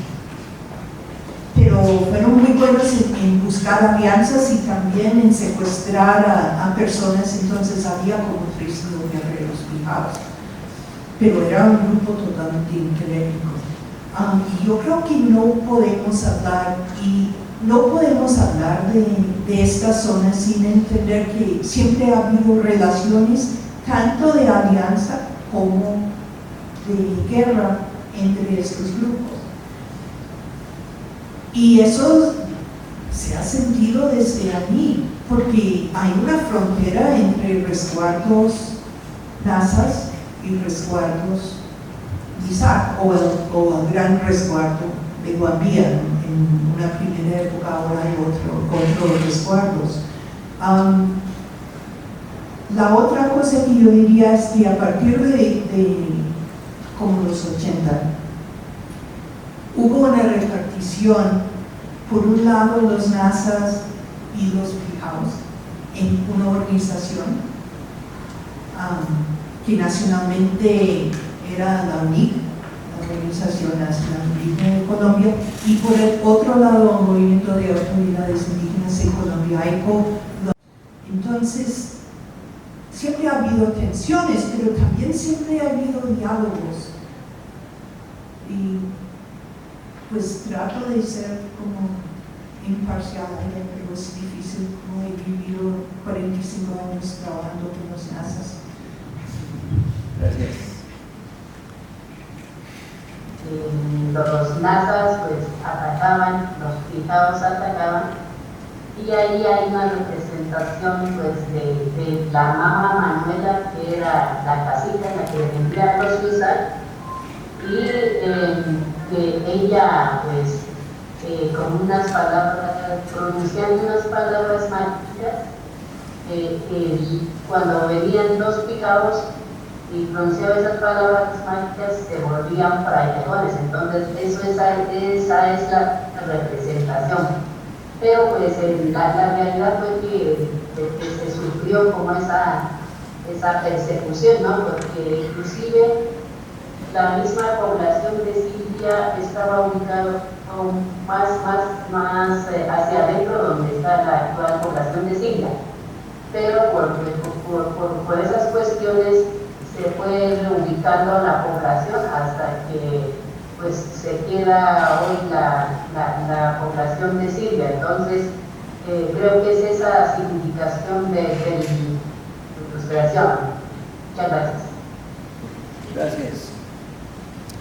pero fueron muy buenos en buscar alianzas y también en secuestrar a personas, entonces había como 300 guerreros pijaos, pero era un grupo totalmente interético. Y yo creo que no podemos hablar de esta zona sin entender que siempre ha habido relaciones tanto de alianza como de guerra entre estos grupos. Y eso se ha sentido desde allí, porque hay una frontera entre resguardos nazas y resguardos Misak, o el gran resguardo de Guambía. En una primera época, ahora hay otros resguardos. La otra cosa que yo diría es que a partir de como los 80, hubo una repartición, por un lado los nazas y los pijaos, en una organización que nacionalmente era la UNIC, la Organización Nacional Indígena de Colombia, y por el otro lado el Movimiento de Autoridades Indígenas en Colombia, AICO. Entonces, siempre ha habido tensiones, pero también siempre ha habido diálogos. Y pues trato de ser como imparcial, pero es difícil, como he vivido 45 años trabajando con los nazas. Gracias. Los nazas pues atacaban, los pijaos atacaban, y ahí hay una representación pues de la mamá Manuela, que era la casita en la que defendía a los Misak, y que ella pues con unas palabras, pronunciando unas palabras mágicas, cuando venían los pijaos y pronunciaba esas palabras mágicas, se volvían frailejones. Entonces esa es la representación. Pero pues la realidad fue que se sufrió como esa persecución, ¿no? Porque inclusive la misma población de Silvia estaba ubicada más hacia adentro, donde está la actual población de Silvia. Pero por esas cuestiones se fue reubicando la población hasta que pues se queda hoy la población de Silvia. Entonces creo que es esa significación de frustración. Muchas gracias. Gracias.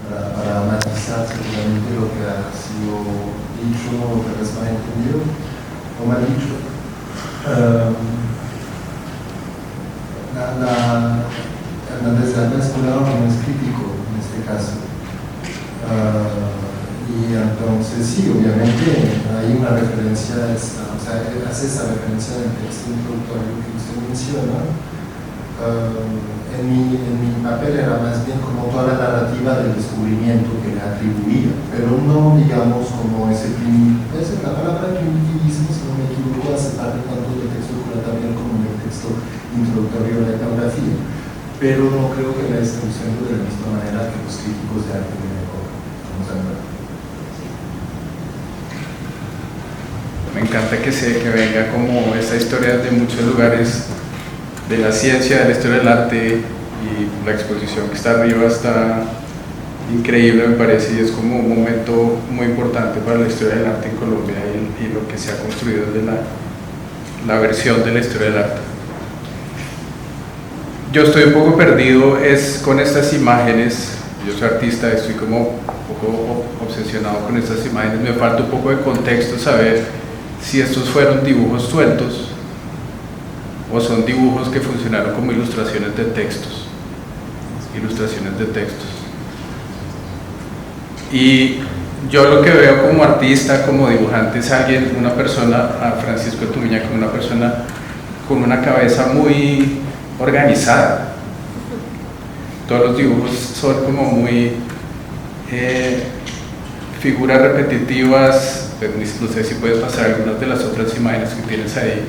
Para matizar seguramente lo que ha sido dicho, lo que les ha entendido o mal dicho, Hernández Alba Escolaro no es crítico en este caso. Y entonces sí, obviamente hay una referencia, o sea, hace esa referencia en el texto introductorio que usted menciona. En mi papel era más bien como toda la narrativa del descubrimiento que le atribuía, pero no digamos como esa la palabra primitivismo, si no me equivoco, hace parte tanto del texto curatorial como del texto introductorio de la etnografía, pero no creo que la esté usando de la misma manera que los críticos de arte de la época. Estamos de acuerdo. Me encanta que venga como esta historia de muchos lugares de la ciencia, de la historia del arte, y la exposición que está arriba está increíble, me parece, y es como un momento muy importante para la historia del arte en Colombia y lo que se ha construido desde la versión de la historia del arte. Yo estoy un poco perdido con estas imágenes. Yo soy artista, estoy como un poco obsesionado con estas imágenes, me falta un poco de contexto, saber si estos fueron dibujos sueltos o son dibujos que funcionaron como ilustraciones de textos. Y yo lo que veo como artista, como dibujante, es una persona, a Francisco Tumiña, como una persona con una cabeza muy organizada. Todos los dibujos son como muy figuras repetitivas. No sé si puedes pasar algunas de las otras imágenes que tienes ahí.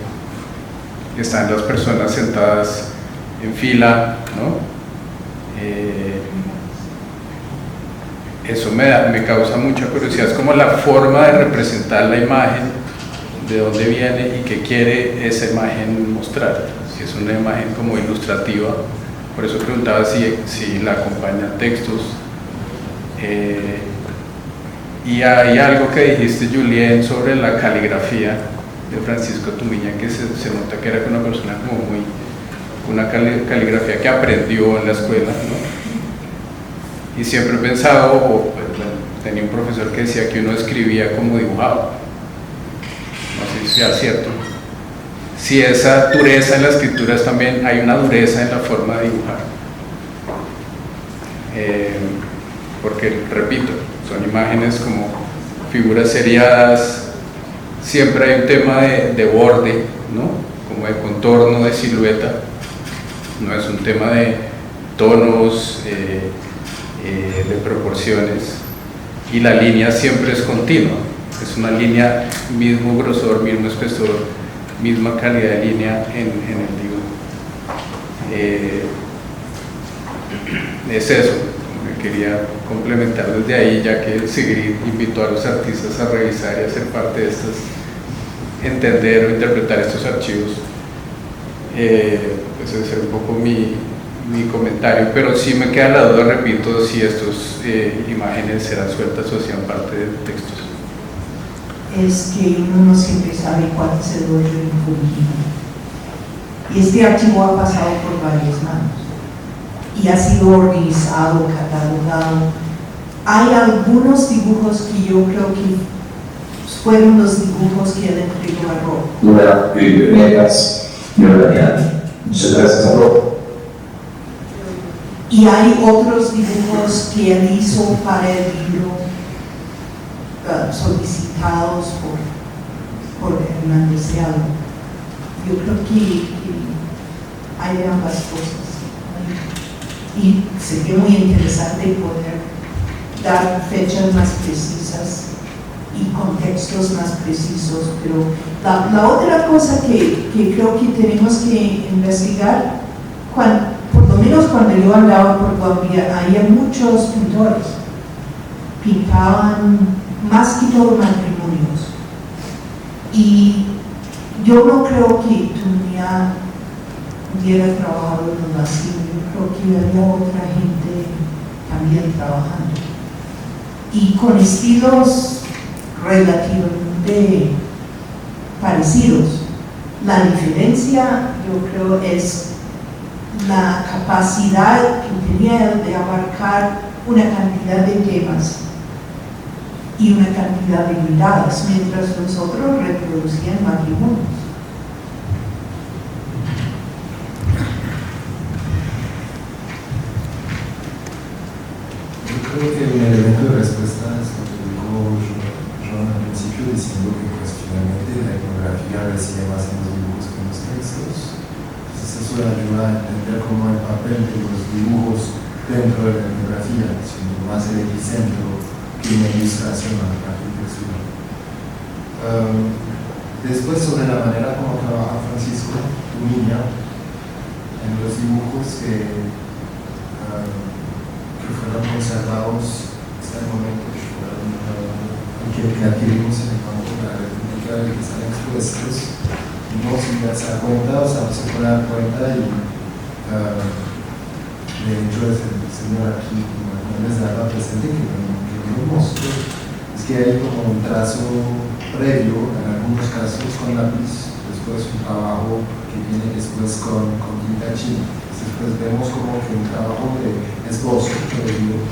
Están las personas sentadas en fila, ¿no? Eso me causa mucha curiosidad, es como la forma de representar la imagen, de dónde viene y qué quiere esa imagen mostrar, si es una imagen como ilustrativa. Por eso preguntaba si la acompañan textos. Y hay algo que dijiste, Julien, sobre la caligrafía de Francisco Tumiña, que se nota que era una persona como una caligrafía que aprendió en la escuela, ¿no? Y siempre he pensado, tenía un profesor que decía que uno escribía como dibujaba. No sé si sea cierto. Si esa dureza en la escritura es también, hay una dureza en la forma de dibujar. Porque, repito, son imágenes como figuras seriadas. Siempre hay un tema de borde, ¿no? Como de contorno, de silueta. No es un tema de tonos, de proporciones. Y la línea siempre es continua. Es una línea, mismo grosor, mismo espesor, misma calidad de línea en el dibujo. Es eso. Quería complementar desde ahí, ya que Sigrid invitó a los artistas a revisar y a ser parte de estas, entender o interpretar estos archivos. Pues ese es un poco mi comentario, pero sí me queda la duda, repito, si estas imágenes eran sueltas o hacían parte de textos. Es que uno no siempre sabe cuál es el orden original. Y este archivo ha pasado por varias manos y ha sido organizado, catalogado. Hay algunos dibujos que yo creo que fueron los dibujos que él entregó a Rob. Muchas gracias a Rob. Y hay otros dibujos que él hizo para el libro, solicitados por Hernández de Alba. Yo creo que hay ambas cosas. Y sería muy interesante poder dar fechas más precisas y contextos más precisos, pero la otra cosa que creo que tenemos que investigar, por lo menos cuando yo andaba por Colombia, había muchos pintores, pintaban más que todo matrimonios, y yo no creo que Tumiña hubiera trabajado en un asilo. Yo creo que había otra gente también trabajando y con estilos relativamente parecidos. La diferencia, yo creo, es la capacidad que tenía de abarcar una cantidad de temas y una cantidad de miradas, mientras nosotros reproducían matrimonios. Yo creo que un elemento de respuesta es lo que dijo John al principio diciendo que pues, finalmente la etnografía reside más en los dibujos que en los textos. Entonces eso ayuda a entender cómo el papel de los dibujos dentro de la etnografía, siendo más el epicentro que una ilustración a la arquitectura. Después sobre la manera como trabaja Francisco Umiña en los dibujos que fueron conservados hasta el momento, que adquirimos en el campo de la República y que están expuestos, no sin darse cuenta, o sea, no se puede dar cuenta y de hecho es el señor aquí, no les daba presente que lo mostró, es que hay como un trazo previo, en algunos casos con lápiz, después un trabajo que viene después con tinta china. Después vemos como que un trabajo de esbozo previo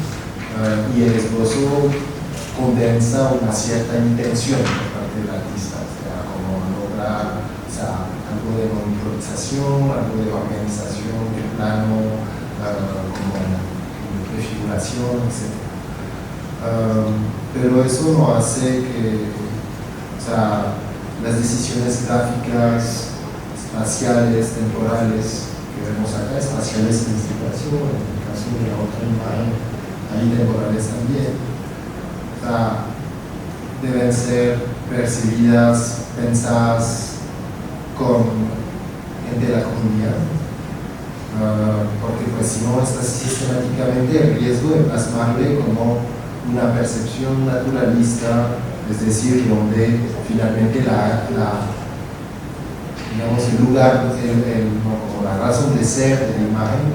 y el esbozo condensa una cierta intención por parte del artista, o sea, como lograr algo de monitorización, algo de organización, de plano, como de prefiguración, etc. Pero eso no hace que las decisiones gráficas, espaciales, temporales, que vemos acá, espaciales en este caso, en el caso de la otra imagen, ahí temporales también, deben ser percibidas, pensadas con gente de la comunidad, porque pues si no está sistemáticamente el riesgo de plasmarle como una percepción naturalista, es decir, donde finalmente digamos, el lugar, como la razón de ser de la imagen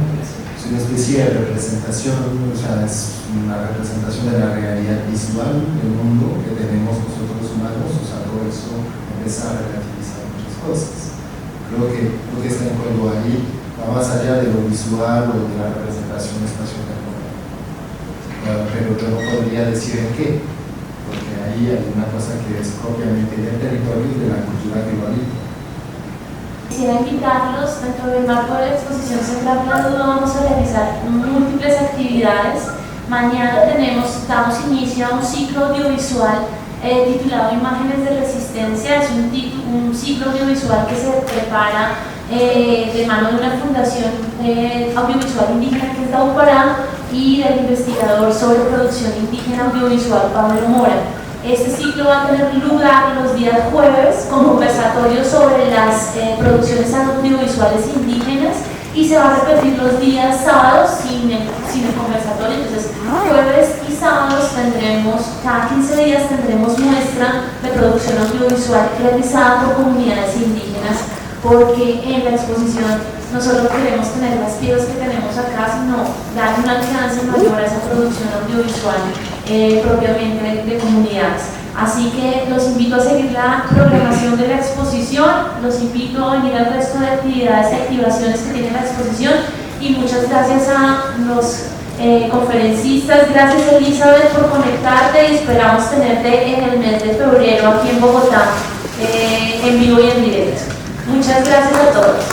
es una especie de representación, o sea, es una representación de la realidad visual del mundo que tenemos nosotros humanos, o sea, todo eso empieza a relativizar muchas cosas. Creo que lo que está en juego ahí va más allá de lo visual o de la representación espacio-temporal. Pero yo no podría decir en qué, porque ahí hay una cosa que es propiamente del territorio y de la cultura que lo habita. Quisiera invitarlos, dentro del marco de la exposición Sembrar la Duda vamos a realizar múltiples actividades. Mañana damos inicio a un ciclo audiovisual titulado Imágenes de Resistencia. Es un ciclo audiovisual que se prepara de mano de una fundación audiovisual indígena que es Daupará y del investigador sobre producción indígena audiovisual Pablo Mora. Este ciclo va a tener lugar los días jueves con conversatorios sobre las producciones audiovisuales indígenas y se va a repetir los días sábados sin el conversatorio. Entonces, jueves y sábados cada 15 días tendremos muestra de producción audiovisual realizada por comunidades indígenas, porque en la exposición no solo queremos tener las piezas que tenemos acá, sino dar un alcance mayor a esa producción audiovisual propiamente de comunidades. Así que los invito a seguir la programación de la exposición, los invito a venir al resto de actividades y activaciones que tiene la exposición y muchas gracias a los conferencistas. Gracias, Elizabeth, por conectarte y esperamos tenerte en el mes de febrero aquí en Bogotá en vivo y en directo. Muchas gracias a todos.